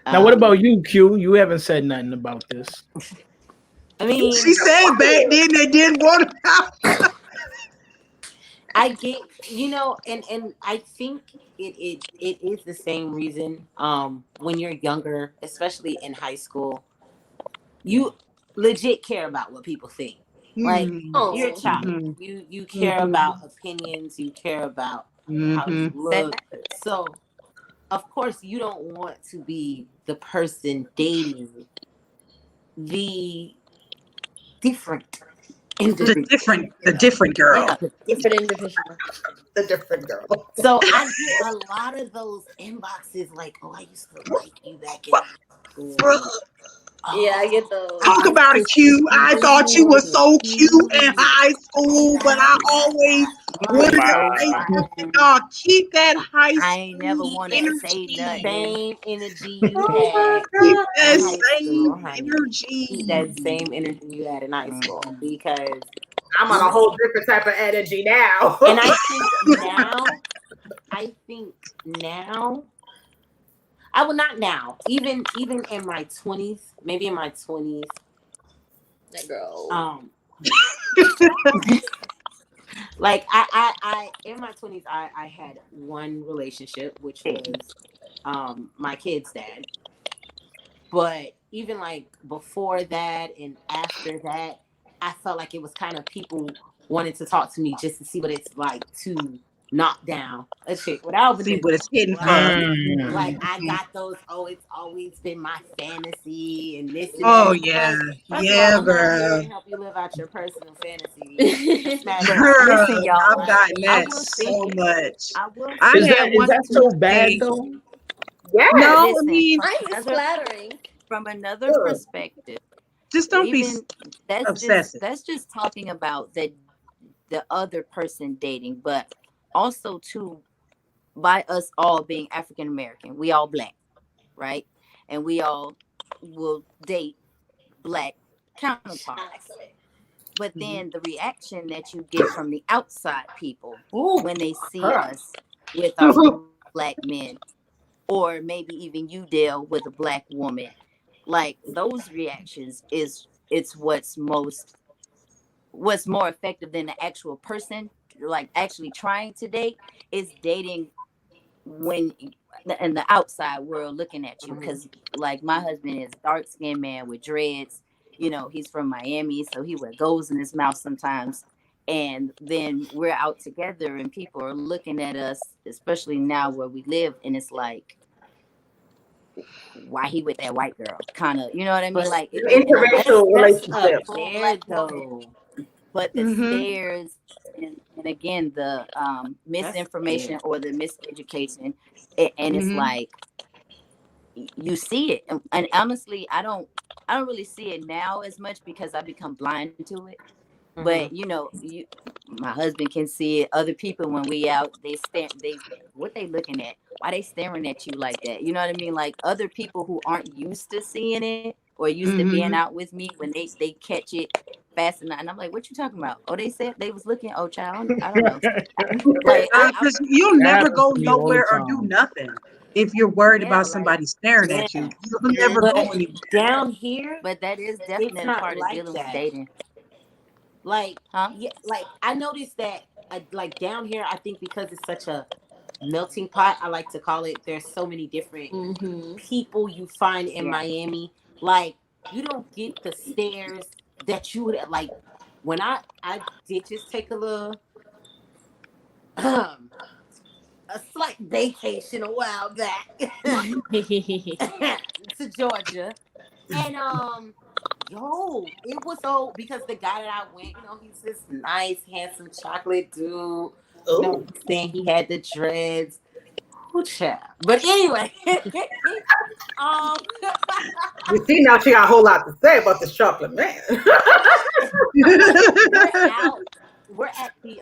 now, what about you, Q? You haven't said nothing about this. I mean, she said back then they didn't want to. I get, and I think it is the same reason. When you're younger, especially in high school, you legit care about what people think. Like you're a child, you care about opinions, you care about how you look. So, of course, you don't want to be the person dating the different individual. The different girl. Yeah, different individual. The different girl. So I get a lot of those inboxes like, oh, I used to like you back in school. Yeah, I get those. Talk about it, Q. I thought you were so cute in high school, but I always wanted to keep that high school. I ain't never wanted to say nothing. Same energy you had. Keep that same energy. Keep that same energy you had in high school because I'm on a whole different type of energy now. And I think now I think now, I will not now. Even in my 20s, maybe in my 20s. That girl. Like I in my 20s, I had one relationship, which was my kid's dad. But even like before that and after that, I felt like it was kind of people wanting to talk to me just to see what it's like to knock down a chick with See albinism. what it's hitting for. Like I got those, it's always been my fantasy and this and Oh that. yeah, First yeah, of all, I'm not here girl. to help you live out your personal fantasy. Smash Girl, Listen, y'all, I've gotten I that will so say, much. I will I Is say, had that one so to bad say, though? Yes. no, I listen, mean, Mine is flattering. from another Good. perspective, just don't be even obsessive. that's just talking about the other person dating, but also too, by us all being African American, we all black, right? And we all will date black counterparts. But then the reaction that you get from the outside people when they see us with our black men, or maybe even you deal with a black woman, like those reactions is it's what's more effective than the actual person, like actually trying to date, is dating when in the outside world looking at you. Because like my husband is a dark skinned man with dreads, he's from Miami, so he wears goals in his mouth sometimes. And then we're out together and people are looking at us, especially now where we live, and it's like, why he with that white girl, kind of, you know what I mean? Like Interracial that's relationship. unfair though. but the Mm-hmm. stares and again the misinformation or the miseducation, and it's Mm-hmm. like you see it, and honestly I don't really see it now as much because I become blind to it. But my husband can see it. Other people, when we out, they what they looking at? Why they staring at you like that? You know what I mean? Like other people who aren't used to seeing it or used to being Mm-hmm. out with me, when they catch it fast enough, and I'm like, what you talking about? Oh, they said they was looking. Oh, child, I don't know. Like Because you'll never Happens go to me all the nowhere or do time. nothing if you're worried yeah, about like somebody staring Yeah. at you. You'll never go But anywhere. down here, but that is it's definitely a not part of like dealing with that. dating, Like, huh? yeah, like I noticed that, like down here, I think because it's such a melting pot, I like to call it. There's so many different people you find in Yeah. Miami. Like, you don't get the stares that you would like. When I did just take a little a slight vacation a while back to Georgia, and it was so, because the guy that I went, he's this nice, handsome chocolate dude. Oh. Saying he had the dreads. Oh, child. But anyway, You see, now she got a whole lot to say about this chocolate man. we're at the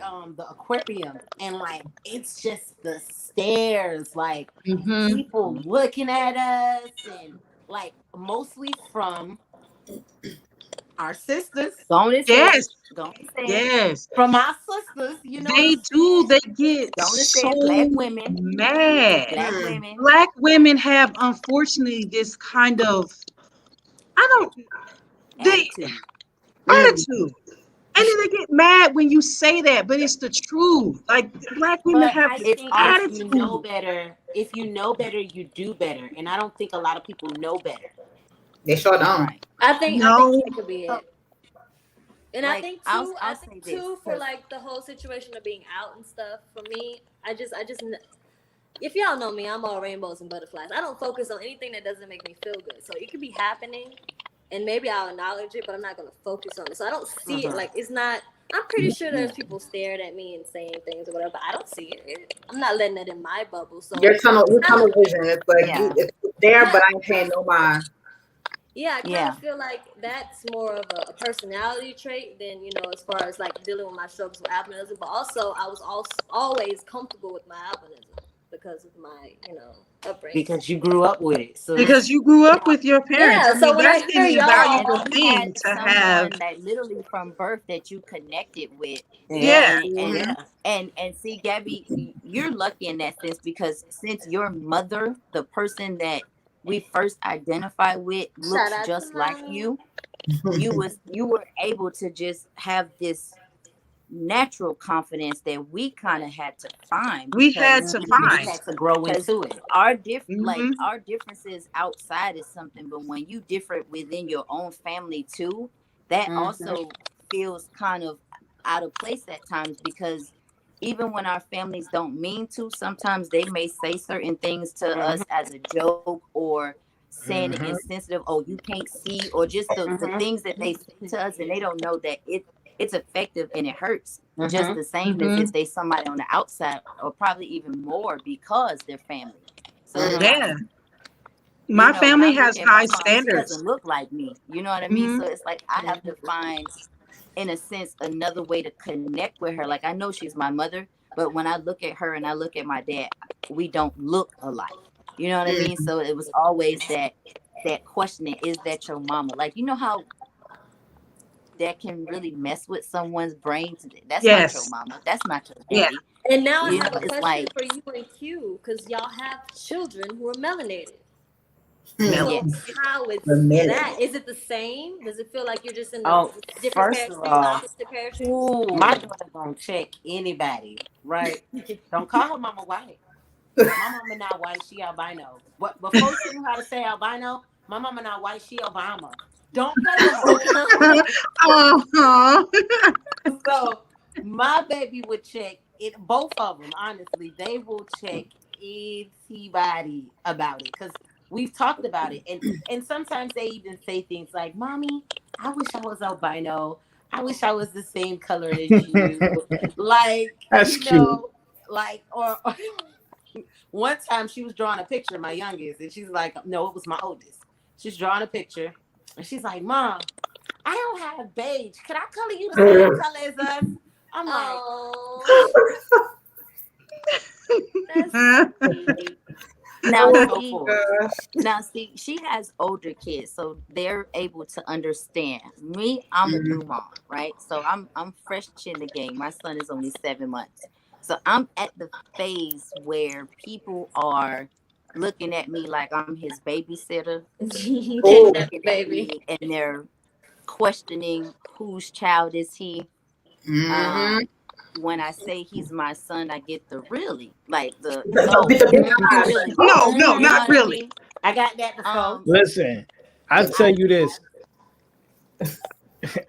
aquarium, and like it's just the stairs, like Mm-hmm. people looking at us, and like mostly from our sisters. Don't say Yes. don't say Yes. From our sisters, They do. They get don't so say black women. mad. Black women. Black women have, unfortunately, this kind of, I don't, they attitude. And then they get mad when you say that, but it's the truth. Like, black women But have I this think attitude. if you know better, you do better. And I don't think a lot of people know better. They sure don't. Right. I think No. that could be it. And Like, I think I'll too, say this, for like the whole situation of being out and stuff. For me, I just, if y'all know me, I'm all rainbows and butterflies. I don't focus on anything that doesn't make me feel good. So it could be happening, and maybe I'll acknowledge it, but I'm not gonna focus on it. So I don't see it like it's not. I'm pretty sure there's people staring at me and saying things or whatever, but I don't see it. I'm not letting it in my bubble. So Your tunnel vision. It's like it's there, but I ain't paying no mind. yeah, I kind of feel like that's more of a personality trait than, as far as like dealing with my struggles with albinism. But also, I was always comfortable with my albinism. because of my, upbringing. Because you grew up with it. So Because you grew up with your parents. Yeah, I so mean, when I that's hear an y'all- invaluable And you thing had to someone have. that literally from birth that you connected with. Yeah. And see, Gabby, you're lucky in that sense, because since your mother, the person that we first identify with, looks Shout out just to like mommy. you were able to just have this natural confidence that we kind of had to find, We had because to you find. had to grow into it. our Mhm. our differences outside is something, but when you differ within your own family too, that also feels kind of out of place at times, because even when our families don't mean to, sometimes they may say certain things to us as a joke, or saying it insensitive, oh, you can't see, or just the things that they say to us, and they don't know that it's effective and it hurts just the same as if they somebody on the outside, or probably even more because they're family. So it's Yeah. like, My when family I look has at high my mom, she standards. doesn't look like me. You know what I mean? Mhm. So it's like I have to find, in a sense, another way to connect with her. Like, I know she's my mother, but when I look at her and I look at my dad, we don't look alike. You know what I mean? So it was always that questioning, is that your mama? Like, you know how that can really mess with someone's brain? That's not your Yes. mama. That's not your Yeah. daddy. And now I You have know, a it's question like, for you and Q, because y'all have children who are melanated. Melanin. So yes. how is that? Is it the same? Does it feel like you're just in a Oh, different first of parachute, all, opposite parachute? my daughter gonna check anybody, right? Don't call her mama white. My mama not white, she albino. What before she knew how to say albino, my mama not white, she Obama. Don't play with her. Uh-huh. So my baby would check it. Both of them, honestly, they will check anybody about it, because we've talked about it, and sometimes they even say things like, "Mommy, I wish I was albino. I wish I was the same color as you." Like, That's cute. like or one time she was drawing a picture of my youngest, and she's like, "No, it was my oldest." She's drawing a picture, and she's like, "Mom, I don't have beige. Can I color you the same color as us?" I'm like, Oh, that's sweet. Now, go see, for it. she has older kids, so they're able to understand. Me, I'm a new mom, right? So I'm fresh in the game. My son is only 7 months. So I'm at the phase where people are looking at me like I'm his babysitter. They're Kidnap the looking at baby. me and they're questioning whose child is he. Mm-hmm. When I say he's my son, I get the really, like the With no, the big eyes. really. No, no, You know not what I really. mean? I got that before. Listen, I'll tell I you this.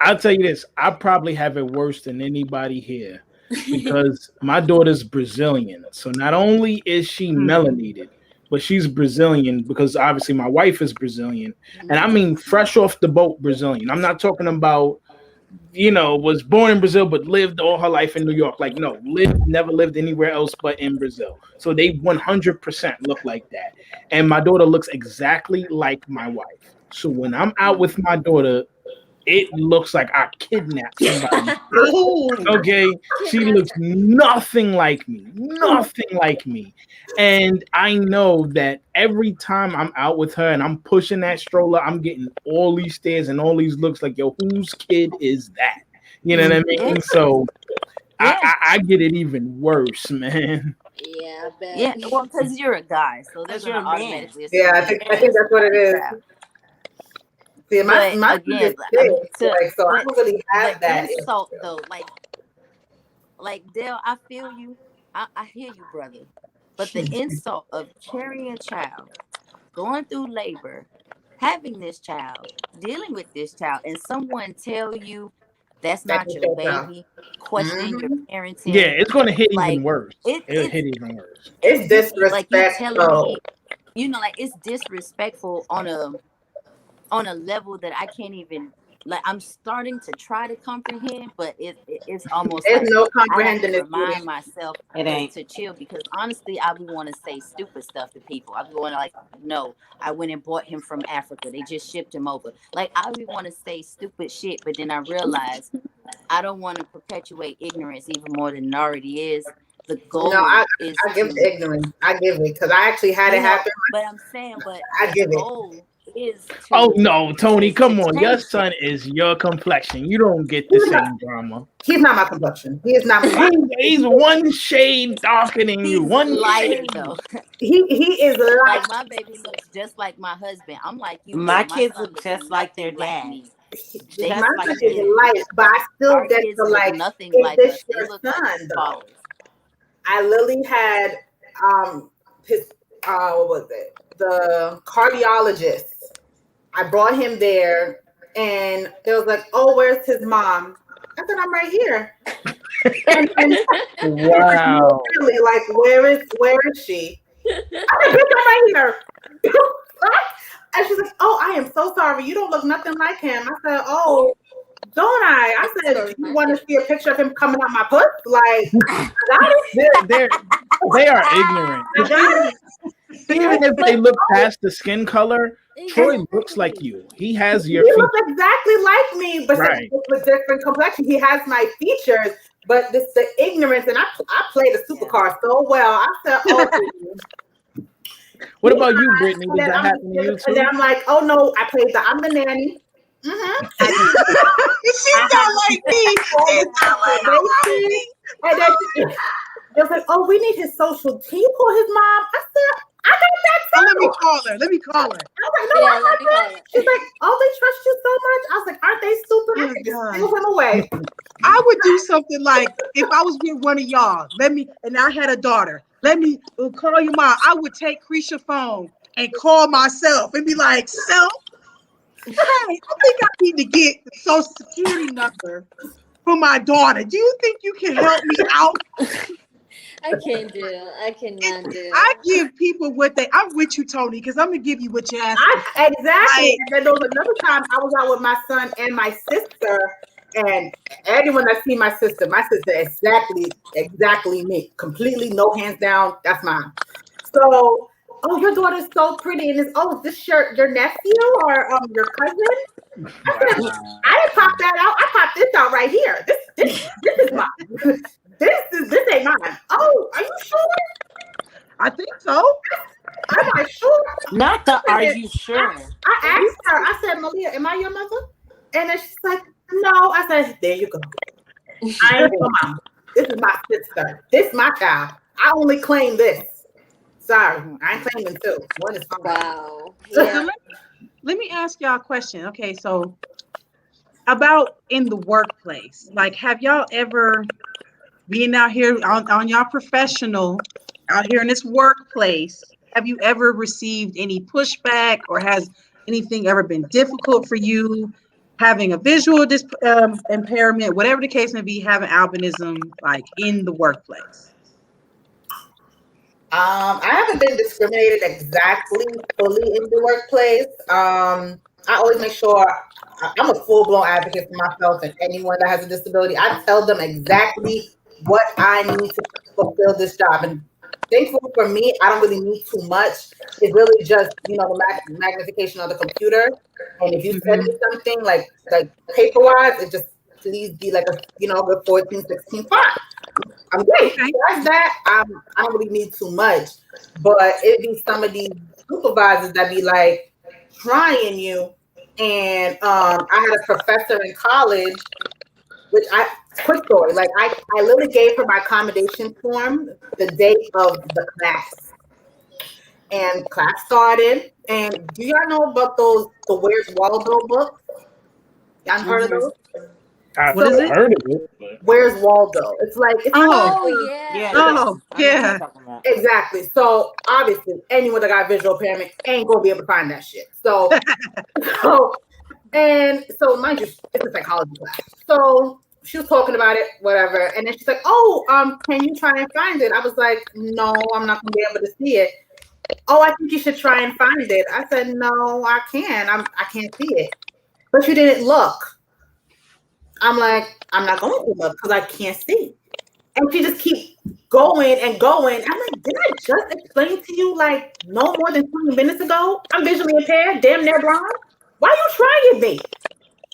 I'll tell you this. I probably have it worse than anybody here because my daughter's Brazilian. So not only is she melanated, but she's Brazilian because obviously my wife is Brazilian. And I mean fresh off the boat Brazilian. I'm not talking about, was born in Brazil but lived all her life in New York. Like, no, never lived anywhere else but in Brazil. So they 100% look like that. And my daughter looks exactly like my wife. So when I'm out with my daughter, it looks like I kidnapped somebody. Oh. Okay, she looks nothing like me, nothing like me. And I know that every time I'm out with her and I'm pushing that stroller, I'm getting all these stares and all these looks like, yo, whose kid is that? You know what I mean? So I get it even worse, man. Yeah, I bet. Yeah, well, because you're a guy, so they're Because gonna you're a man. automatically assume. Yeah, I think that's what it is. See, But my again, so I don't really have the that. insult though, like Dale, I feel you. I hear you, brother. But the insult of carrying a child, going through labor, having this child, dealing with this child, and someone tell you that's That not is your your child. baby, questioning your parenting. Yeah, it's gonna hit Like, even worse. It'll it's hit even worse. It's like you telling disrespectful. me, like it's disrespectful on a level that I can't even, like, I'm starting to try to comprehend, but it's almost There's like no I have comprehending to this. remind myself It ain't. to chill, because honestly, I be want to say stupid stuff to people. I be want to like, no, I went and bought him from Africa. They just shipped him over. Like, I be want to say stupid shit, but then I realize I don't want to perpetuate ignorance even more than it already is. the goal is I give the ignorance. I give it because I actually had it happen. But I'm saying, I give the it. goal is to, Oh no, Toni, come on. Your change son is your complexion. You don't get the same drama. He's not my complexion. He is not. He's one shade darker than you. He's One lighter shade. though. He is light. Like my baby looks just like my husband. I'm like you. My but kids son look looks just like their nothing dad. me. My Just like son his. is light, but I still Our get kids the look like. nothing Is like this us. They your look son like though? fathers. I literally had his what was it? The cardiologist. I brought him there, and they was like, "Oh, where's his mom?" I said, "I'm right here." and Wow. really, like, where is she? I said, "Bitch, I'm right here." And she's like, "Oh, I am so sorry. You don't look nothing like him." I said, "Oh, don't I?" I said, "You want to see a picture of him coming out my puss?" Like, they are ignorant. Even if they look past the skin color, Troy looks like you. He has your He features. looks exactly like me, but Right. with different complexion. He has my features, but this the ignorance, and I play the supercar so well. I said, "Oh." What about you, Brittany? Did that happen to you And too? then I'm like, "Oh no, I played I'm the nanny." Mm-hmm. She sound like me. She sound like And then they was like, "Oh, we need his social." Can you call his mom? I said, "I got that too." Let me call her. I was like, "No, I got that." She's like, "Oh, they trust you so much." I was like, "Aren't they stupid? I can just steal him away." I would do something like if I was with one of y'all, and I had a daughter, let me call your mom. I would take Krisha's phone and call myself and be like, "Self, hey, I think I need to get the social security number for my daughter. Do you think you can help me out?" I can't do. I cannot do. I give people what I'm with you, Toni, because I'm gonna give you what you're asking. Exactly. Right. And then there was another time I was out with my son and my sister, and anyone that see my sister exactly me, completely no hands down. That's mine. So, "Oh, your daughter's so pretty," and is this your nephew or your cousin? I said, "I didn't pop that out. I popped this out right here. This is mine. This ain't mine." "Oh, are you sure?" I think so. I'm like, "Sure." Not the are you sure? I asked her, I said, "Malia, am I your mother?" And then she's like, "No." I said, "There you go. I ain't your mom. This is my sister. This is my child. I only claim this. Sorry, I ain't claiming two. One is fine." Wow. So Yeah. let me ask y'all a question. Okay, so about in the workplace, like, have y'all ever being out here on y'all professional out here in this workplace, have you ever received any pushback, or has anything ever been difficult for you having a visual impairment, whatever the case may be, having albinism, like in the workplace? I haven't been discriminated exactly fully in the workplace. I always make sure I'm a full-blown advocate for myself and anyone that has a disability. I tell them exactly what I need to fulfill this job. And thankfully for me, I don't really need too much. It's really just, the magnification of the computer. And if you send me something like paper-wise, it just please be like a good 14, 16 font. I'm great. Besides that, I don't really need too much. But it'd be some of these supervisors that be like trying you. And I had a professor in college, quick story, like I literally gave her my accommodation form the day of the class. And class started. And do y'all know about the Where's Waldo books? Y'all heard of those? I've heard of it. But... Where's Waldo? It's like yeah. Exactly. So obviously, anyone that got visual impairment ain't gonna be able to find that shit. So, mind you, it's a psychology class. So she was talking about it, whatever, and then she's like, "Oh, can you try and find it?" I was like, "No, I'm not gonna be able to see it." "Oh, I think you should try and find it." I said, "No, I can't. I can't see it." "But you didn't look." I'm like, "I'm not going to look because I can't see." And she just keep going and going. I'm like, "Did I just explain to you like no more than 20 minutes ago? I'm visually impaired, damn near blind. Why are you trying me?"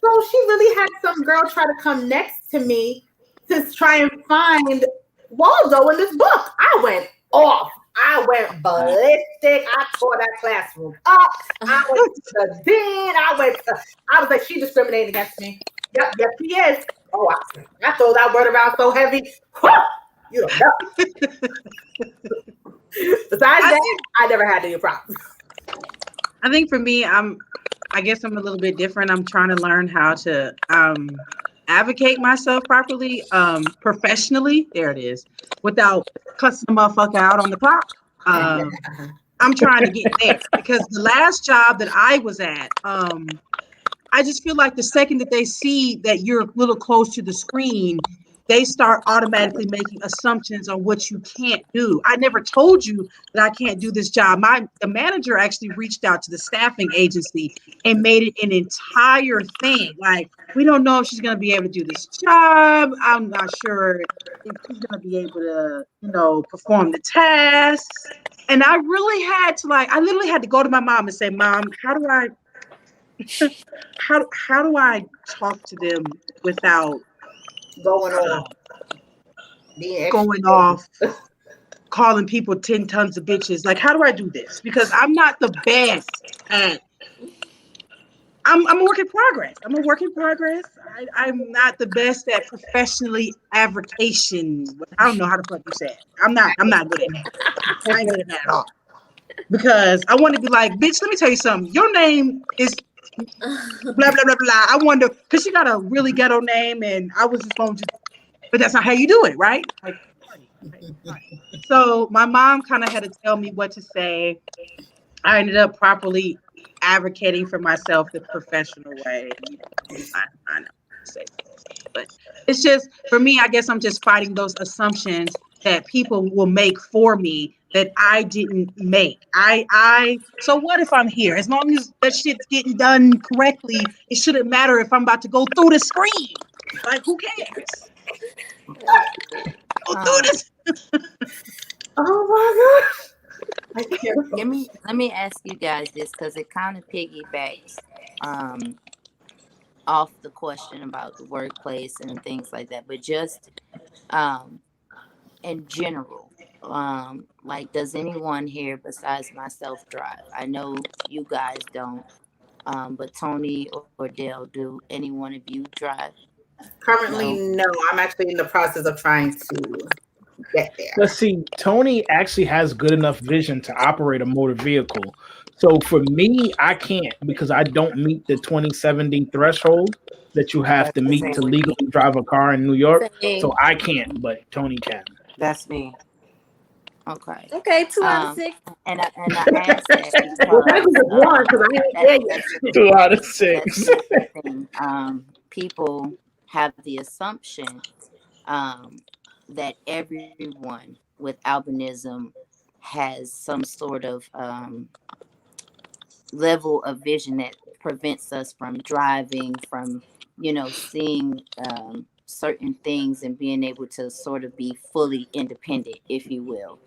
So she really had some girl try to come next to me to try and find Waldo in this book. I went off. I went ballistic. I tore that classroom up. I went to the dean. I was like, she discriminating against me. Yep, yes, she is. Oh, I throw that word around so heavy. You don't know. Besides that, I never had any problems. I think for me, I guess I'm a little bit different. I'm trying to learn how to advocate myself properly, professionally. There it is, without cussing the motherfucker out on the clock. I'm trying to get there because the last job that I was at, I just feel like the second that they see that you're a little close to the screen, they start automatically making assumptions on what you can't do. I never told you that I can't do this job. The manager actually reached out to the staffing agency and made it an entire thing. Like, we don't know if she's going to be able to do this job. I'm not sure if she's going to be able to, perform the tasks. And I really had to I literally had to go to my mom and say, Mom, how do I talk to them without going off, calling people 10 tons of bitches? Like, how do I do this? Because I'm not the best at. I'm a work in progress. I'm not the best at professionally avocation. I don't know how the fuck you say it. I'm not good at that. I ain't good at that at all. Because I want to be like, bitch, let me tell you something. Your name is blah, blah, blah, blah. I wonder, because she got a really ghetto name, and I was just going to, but that's not how you do it, right? So my mom kind of had to tell me what to say. I ended up properly advocating for myself the professional way. I know, but it's just, for me, I guess I'm just fighting those assumptions that people will make for me that I didn't make. So what if I'm here? As long as that shit's getting done correctly, it shouldn't matter if I'm about to go through the screen. Like, who cares? Go through this. Oh my gosh. Let me ask you guys this, because it kind of piggybacks off the question about the workplace and things like that, but just in general, does anyone here besides myself drive? I know you guys don't, but Toni or Dale, do any one of you drive? Currently, no. I'm actually in the process of trying to get there. Let's see. Toni actually has good enough vision to operate a motor vehicle. So for me, I can't, because I don't meet the 2070 threshold that you have to meet to legally drive a car in New York. So I can't, but Toni can. That's me. Okay, 2 out of 6. And I asked that 2 out of 6. People have the assumption that everyone with albinism has some sort of level of vision that prevents us from driving, from seeing certain things and being able to sort of be fully independent, if you will.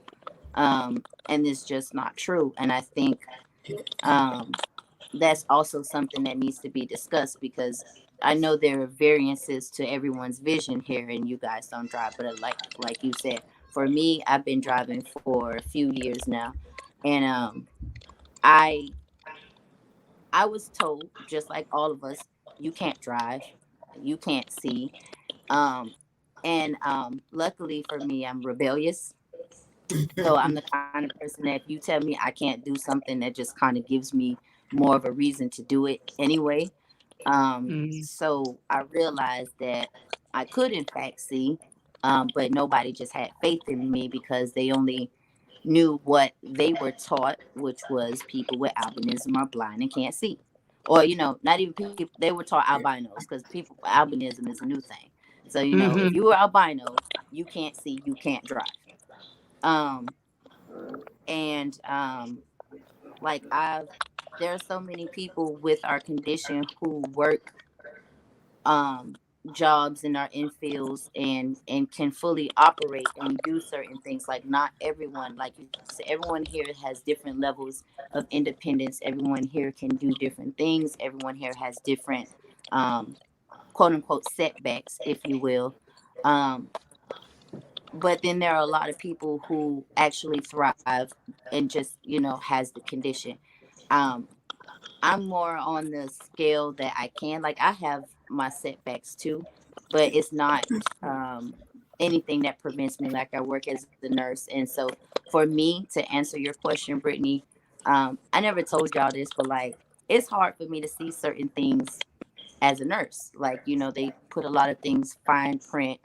And it's just not true. And I think that's also something that needs to be discussed, because I know there are variances to everyone's vision here, and you guys don't drive, but like you said, for me, I've been driving for a few years now, and I was told, just like all of us, you can't drive, you can't see, and luckily for me, I'm rebellious. So I'm the kind of person that if you tell me I can't do something, that just kind of gives me more of a reason to do it anyway. So I realized that I could in fact see, but nobody just had faith in me, because they only knew what they were taught, which was people with albinism are blind and can't see. Or, not even people, they were taught albinos, because albinism is a new thing. So, if you were albino, you can't see, you can't drive. There are so many people with our condition who work jobs in our infields and can fully operate and do certain things. Like, not everyone, like you said, everyone here has different levels of independence. Everyone here can do different things. Everyone here has different quote unquote setbacks, if you will. But then there are a lot of people who actually thrive and just, has the condition. Um, I'm more on the scale that I can. Like, I have my setbacks too, but it's not anything that prevents me. Like, I work as a nurse. And so for me to answer your question, Brittany, I never told y'all this, but like, it's hard for me to see certain things as a nurse. Like, they put a lot of things fine print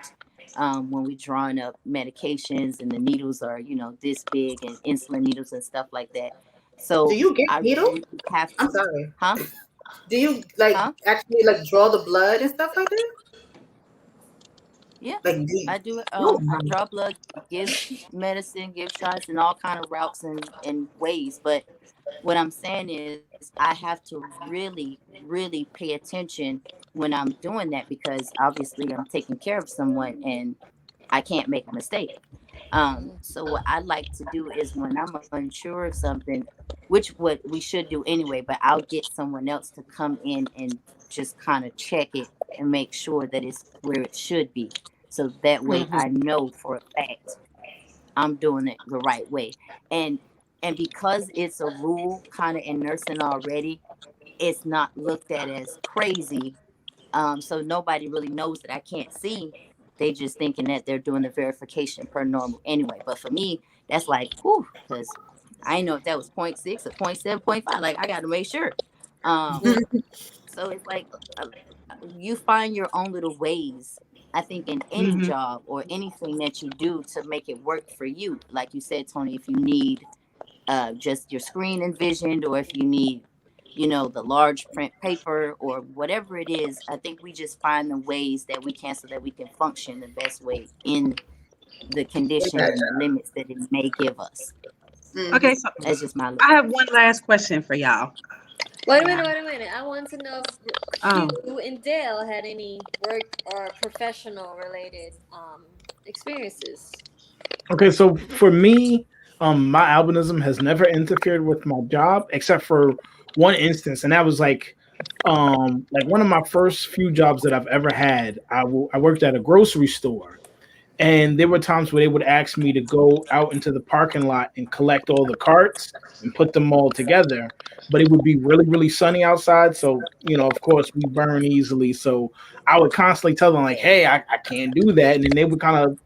when we drawing up medications, and the needles are, this big, and insulin needles and stuff like that. So Do you get I needles? really have to. I'm sorry. Huh? Do you actually like draw the blood and stuff like that? Yeah, Like, I do it. Oh, I draw blood, give medicine, give shots, and all kind of routes and ways. But what I'm saying is, I have to really, really pay attention when I'm doing that, because obviously I'm taking care of someone and I can't make a mistake. So what I like to do is, when I'm unsure of something, which what we should do anyway, but I'll get someone else to come in and just kind of check it and make sure that it's where it should be. So that way I know for a fact I'm doing it the right way. And because it's a rule kind of in nursing already, it's not looked at as crazy. So nobody really knows that I can't see. They just thinking that they're doing the verification per normal anyway. But for me, that's like, whew, because I didn't know if that was 0.6 or 0.7, 0.5. Like, I got to make sure. So it's like, you find your own little ways, I think, in any job or anything that you do to make it work for you. Like you said, Toni, if you need just your screen envisioned, or if you need, the large print paper or whatever it is, I think we just find the ways that we can, so that we can function the best way in the condition and the limits that it may give us. Okay, so That's just my. I have one last question for y'all. Wait a minute. I want to know if you and Dale had any work or professional related experiences. Okay, so for me, my albinism has never interfered with my job, except for one instance, and that was like one of my first few jobs that I've ever had. I worked at a grocery store, and there were times where they would ask me to go out into the parking lot and collect all the carts and put them all together. But it would be really, really sunny outside. So, of course, we burn easily. So I would constantly tell them, like, hey, I can't do that. And then they would kind of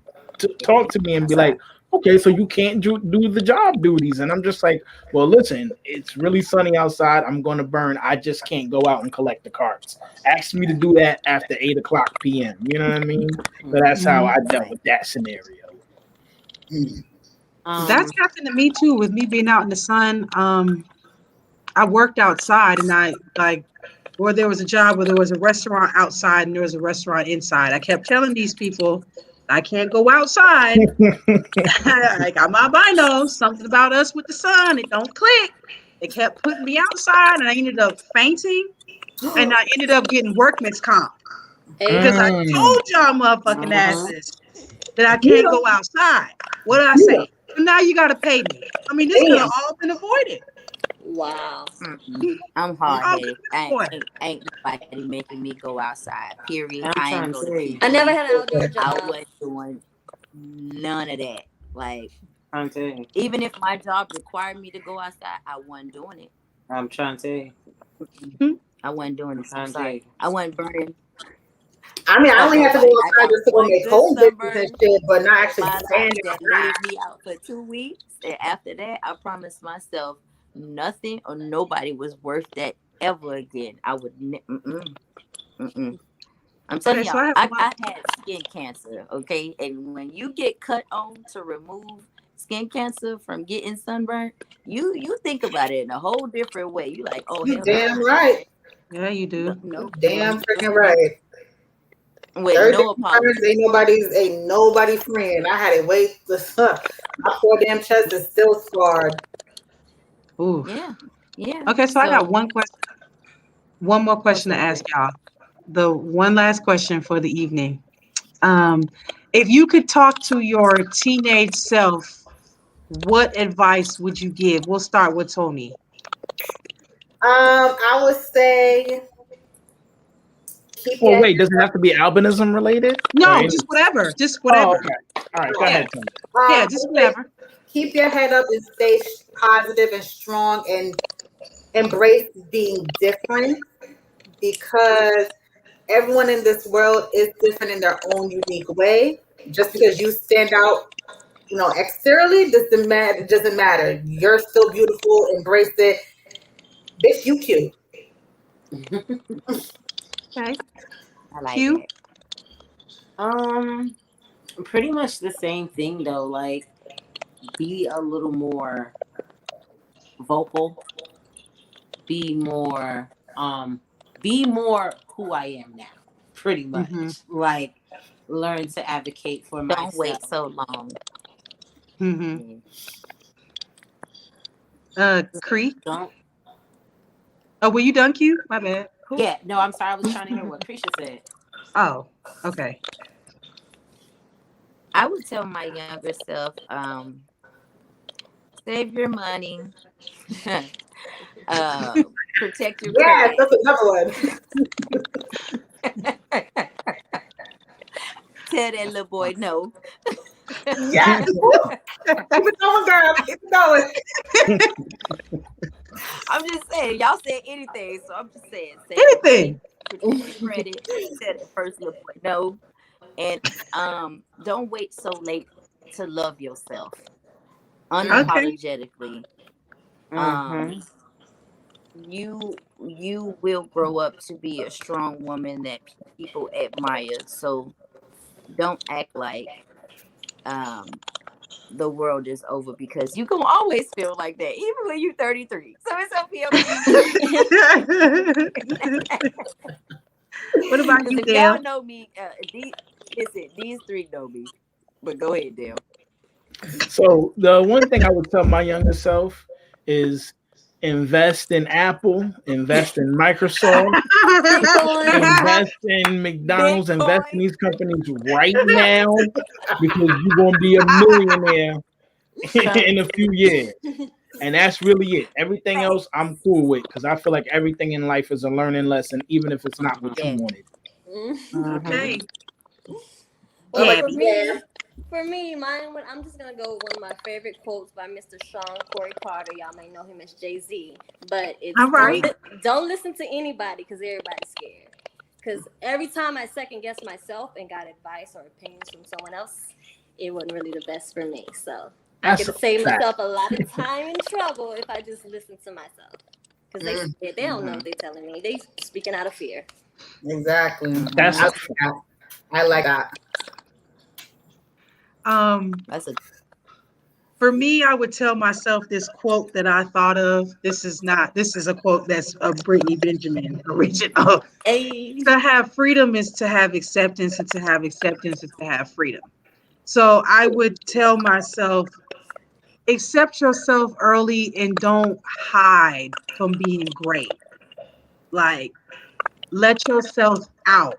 talk to me and be like, okay, so you can't do the job duties. And I'm just like, well, listen, it's really sunny outside. I'm going to burn. I just can't go out and collect the carts. Ask me to do that after 8:00 p.m. You know what I mean? So that's how I dealt with that scenario. That's happened to me too, with me being out in the sun. I worked outside, and where there was a job where there was a restaurant outside and there was a restaurant inside. I kept telling these people, I can't go outside. I got my binos, something about us with the sun. It don't click. They kept putting me outside, and I ended up fainting, and I ended up getting workman's comp. Because I told y'all motherfucking asses that I can't go outside. What did I say? Well, now you got to pay me. I mean, this could have all been avoided. Wow. I'm hard-headed. Ain't nobody making me go outside, period. I ain't go to PG. I never had an outdoor job. I wasn't doing none of that. Like, even if my job required me to go outside, I wasn't doing it. I'm trying to tell you. I wasn't doing it. I'm sorry. I wasn't burning. I mean, I only have to go outside just to go make home business and shit, but not actually stand that laid me out for 2 weeks. And after that, I promised myself nothing or nobody was worth that ever again. I would I'm telling y'all, I had skin cancer, okay? And when you get cut on to remove skin cancer from getting sunburned, you think about it in a whole different way. You like, oh, you damn right. Yeah, you do. No, damn freaking right. With no apology. Ain't nobody friend. I had to wait. My poor damn chest is still scarred. Ooh. Yeah. Okay, so I got one more question to ask y'all. The one last question for the evening. If you could talk to your teenage self, what advice would you give? We'll start with Toni. I would say. Wait, does it have to be albinism related? No, just whatever. Just whatever. Oh, okay. All right, go ahead, Toni. Yeah, just whatever. Keep your head up and stay positive and strong and embrace being different, because everyone in this world is different in their own unique way. Just because you stand out, exteriorly doesn't matter. It doesn't matter. You're still beautiful. Embrace it. Bitch, you cute. Okay. I like Q? it. Pretty much the same thing though. Like, be a little more vocal. Be more who I am now. Pretty much. Like, learn to advocate for myself. Don't wait so long. Cree? Don't. Oh, were you done, Q? My bad. Yeah, no, I'm sorry. I was trying to hear what Krisha said. Oh, okay. I would tell my younger self, save your money, protect your Yes, credit. that's another one. Tell that little boy no. Yes. Keep it going, girl. Keep it going. I'm just saying, y'all said anything, so I'm just saying. Anything. Protect your credit. Tell that first little boy no. And don't wait so late to love yourself unapologetically. You will grow up to be a strong woman that people admire. So don't act like the world is over, because you can always feel like that, even when you're 33. So it's okay. What about you, If Dale? y'all know me, these three know me. But go ahead, Dale. So the one thing I would tell my younger self is invest in Apple, invest in Microsoft, invest in McDonald's, Bitcoin. invest in these companies right now, because you're gonna be a millionaire in a few years. And that's really it. Everything else I'm cool with, because I feel like everything in life is a learning lesson, even if it's not what you wanted. Okay. Well, Yeah. for me, mine. I'm just gonna go with one of my favorite quotes by Mr. Sean Corey Carter. Y'all may know him as Jay-Z, but it's All right. don't listen to anybody, because everybody's scared. Because every time I second guessed myself and got advice or opinions from someone else, it wasn't really the best for me. So I could save myself a lot of time and trouble if I just listen to myself. Because they don't know what they're telling me. They speaking out of fear. Exactly. That's I like that. That's a For me, I would tell myself this quote that I thought of. This is a quote that's of Brittany Benjamin original. To have freedom is to have acceptance, and to have acceptance is to have freedom. So I would tell myself, accept yourself early and don't hide from being great. Like, let yourself out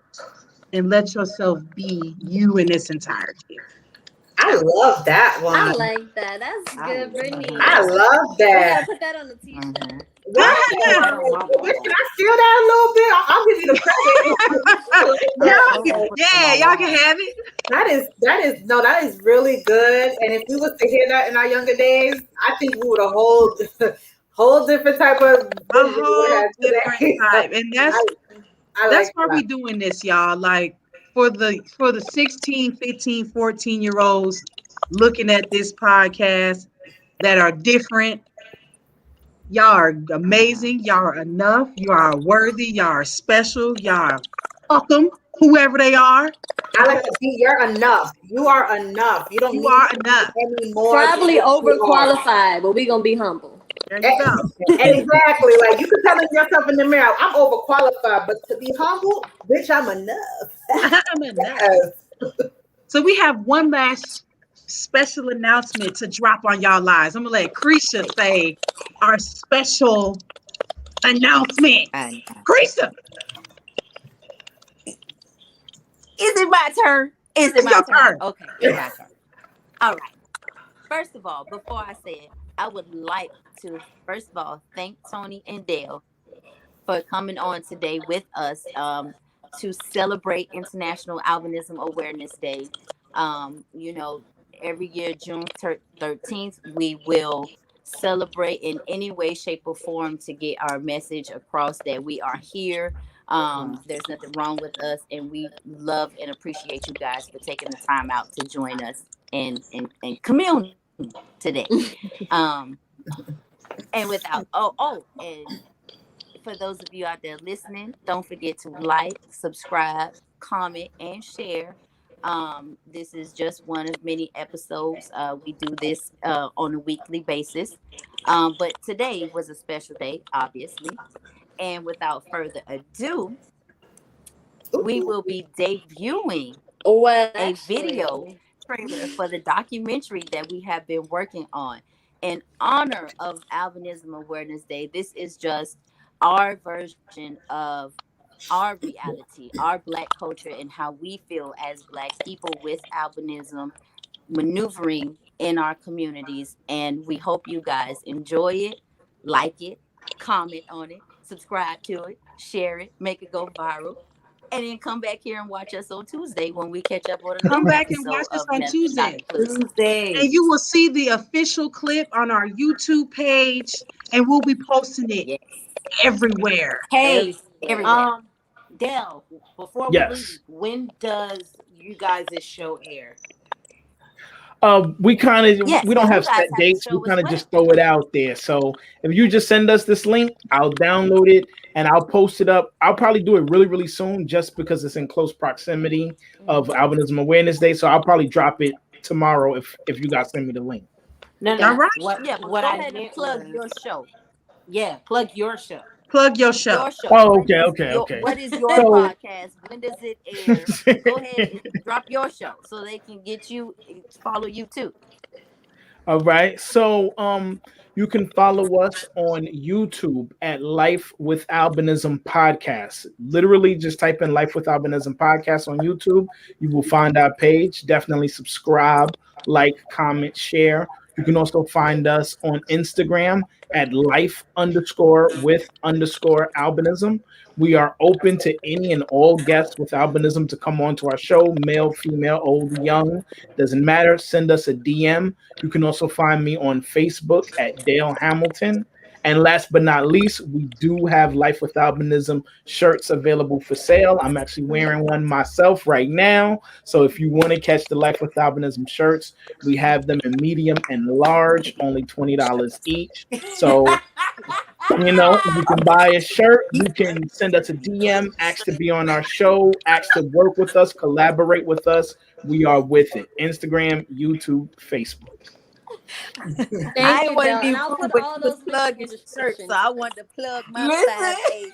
and let yourself be you in its entirety. I love that one. I like that. That's good, Brittany. I love We that. gotta put that on the t-shirt. Wow. Can I steal that a little bit? I'll give you the credit. Yeah, y'all can have it. That is really good. And if we was to hear that in our younger days, I think we would a whole different type of different type. And that's why we're doing this, y'all. Like, for the 16, 15, 14-year-olds looking at this podcast that are different, y'all are amazing. Y'all are enough. You are worthy. Y'all are special. Y'all are fuck them, whoever they are. I like to be, you're enough. You are enough. You don't need enough anymore. Probably overqualified, but we're gonna be humble. There you go. Exactly. Like, you can tell yourself in the mirror, I'm overqualified, but to be humble, bitch, I'm enough. I'm enough. So we have one last special announcement to drop on y'all lives. I'm gonna let Krisha say our special announcement. Krisha, is it my turn? Is it my turn? Okay, it's my turn. All right. First of all, before I say it, I would like to first of all thank Toni and Dale for coming on today with us to celebrate International Albinism Awareness Day. You know, every year, June 13th, we will celebrate in any way, shape, or form to get our message across that we are here. There's nothing wrong with us, and we love and appreciate you guys for taking the time out to join us and commune today. And without and for those of you out there listening, don't forget to like, subscribe, comment, and share. This is just one of many episodes. We do this on a weekly basis. But today was a special day, obviously. And without further ado, we will be debuting a video trailer for the documentary that we have been working on. In honor of Albinism Awareness Day, this is just our version of our reality, our Black culture, and how we feel as Black people with albinism maneuvering in our communities. And we hope you guys enjoy it, like it, comment on it, subscribe to it, share it, make it go viral, and then come back here and watch us on Tuesday when we catch up on another Come back and watch us on Tuesday. And you will see the official clip on our YouTube page, and we'll be posting it everywhere. Hey, everywhere. Dell, before we leave, when does you guys' show air? We don't have set dates. We kind of just throw it out there. So if you just send us this link, I'll download it and I'll post it up. I'll probably do it really, really soon just because it's in close proximity of Albinism Awareness Day. So I'll probably drop it tomorrow if you guys send me the link. No. All right. What I meant plug your show. Yeah, plug your show. Plug your show. Oh, okay. What is your podcast? When does it air? Go ahead and drop your show so they can get you, follow you too. All right. So you can follow us on YouTube at Life with Albinism Podcast. Literally just type in Life with Albinism Podcast on YouTube. You will find our page. Definitely subscribe, like, comment, share. You can also find us on Instagram at life_with_albinism. We are open to any and all guests with albinism to come on to our show, male, female, old, young, doesn't matter. Send us a DM. You can also find me on Facebook at Dale Hamilton. And last but not least, we do have Life with Albinism shirts available for sale. I'm actually wearing one myself right now. So if you want to catch the Life with Albinism shirts, we have them in medium and large, only $20 each. So, you can buy a shirt. You can send us a DM, ask to be on our show, ask to work with us, collaborate with us. We are with it. Instagram, YouTube, Facebook. I want to be rude, but you plug your shirt, so I want to plug my side.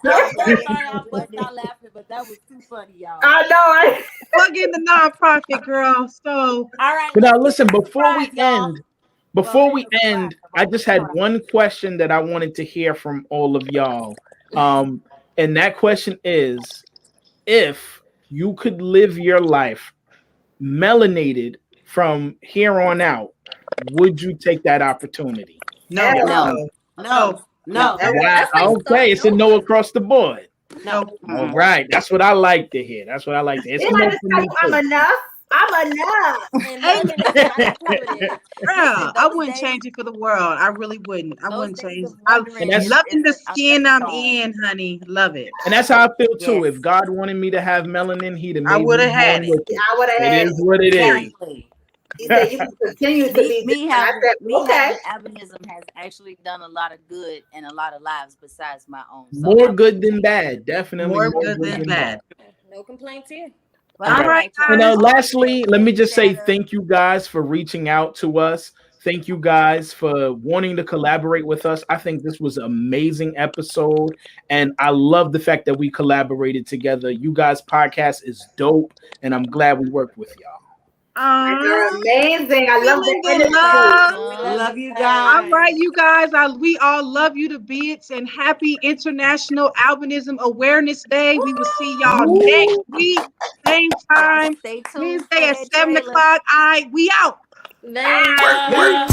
I bust out laughing, but that was too funny, y'all. I know. Plug in the nonprofit, girl. So, all right. But now listen, before we end, I just had one question that I wanted to hear from all of y'all. And that question is, if you could live your life melanated from here on out, would you take that opportunity? No. Wow. Okay, it's a no across the board. No. All right, that's what I like to hear. It's a no for me too. I'm enough. Girl, I wouldn't change it for the world. I really wouldn't. I wouldn't change it. I'm loving the skin I'm in, honey. Love it. And that's how I feel too. If God wanted me to have melanin, he'd have made I would have had it. I would have had it. It is what it is. He said you can continue to be. Me having albinism has actually done a lot of good in a lot of lives besides my own. So More good than bad, definitely. More good than bad. No complaints here. All right, And lastly, let me just say thank you guys for reaching out to us. Thank you guys for wanting to collaborate with us. I think this was an amazing episode, and I love the fact that we collaborated together. You guys' podcast is dope, and I'm glad we worked with y'all. You're amazing. I love the Love you guys. All right, you guys. We all love you to bits, and happy International Albinism Awareness Day. We will see y'all next week, same time, Stay tuned. Wednesday at 7 o'clock. We out. Bye.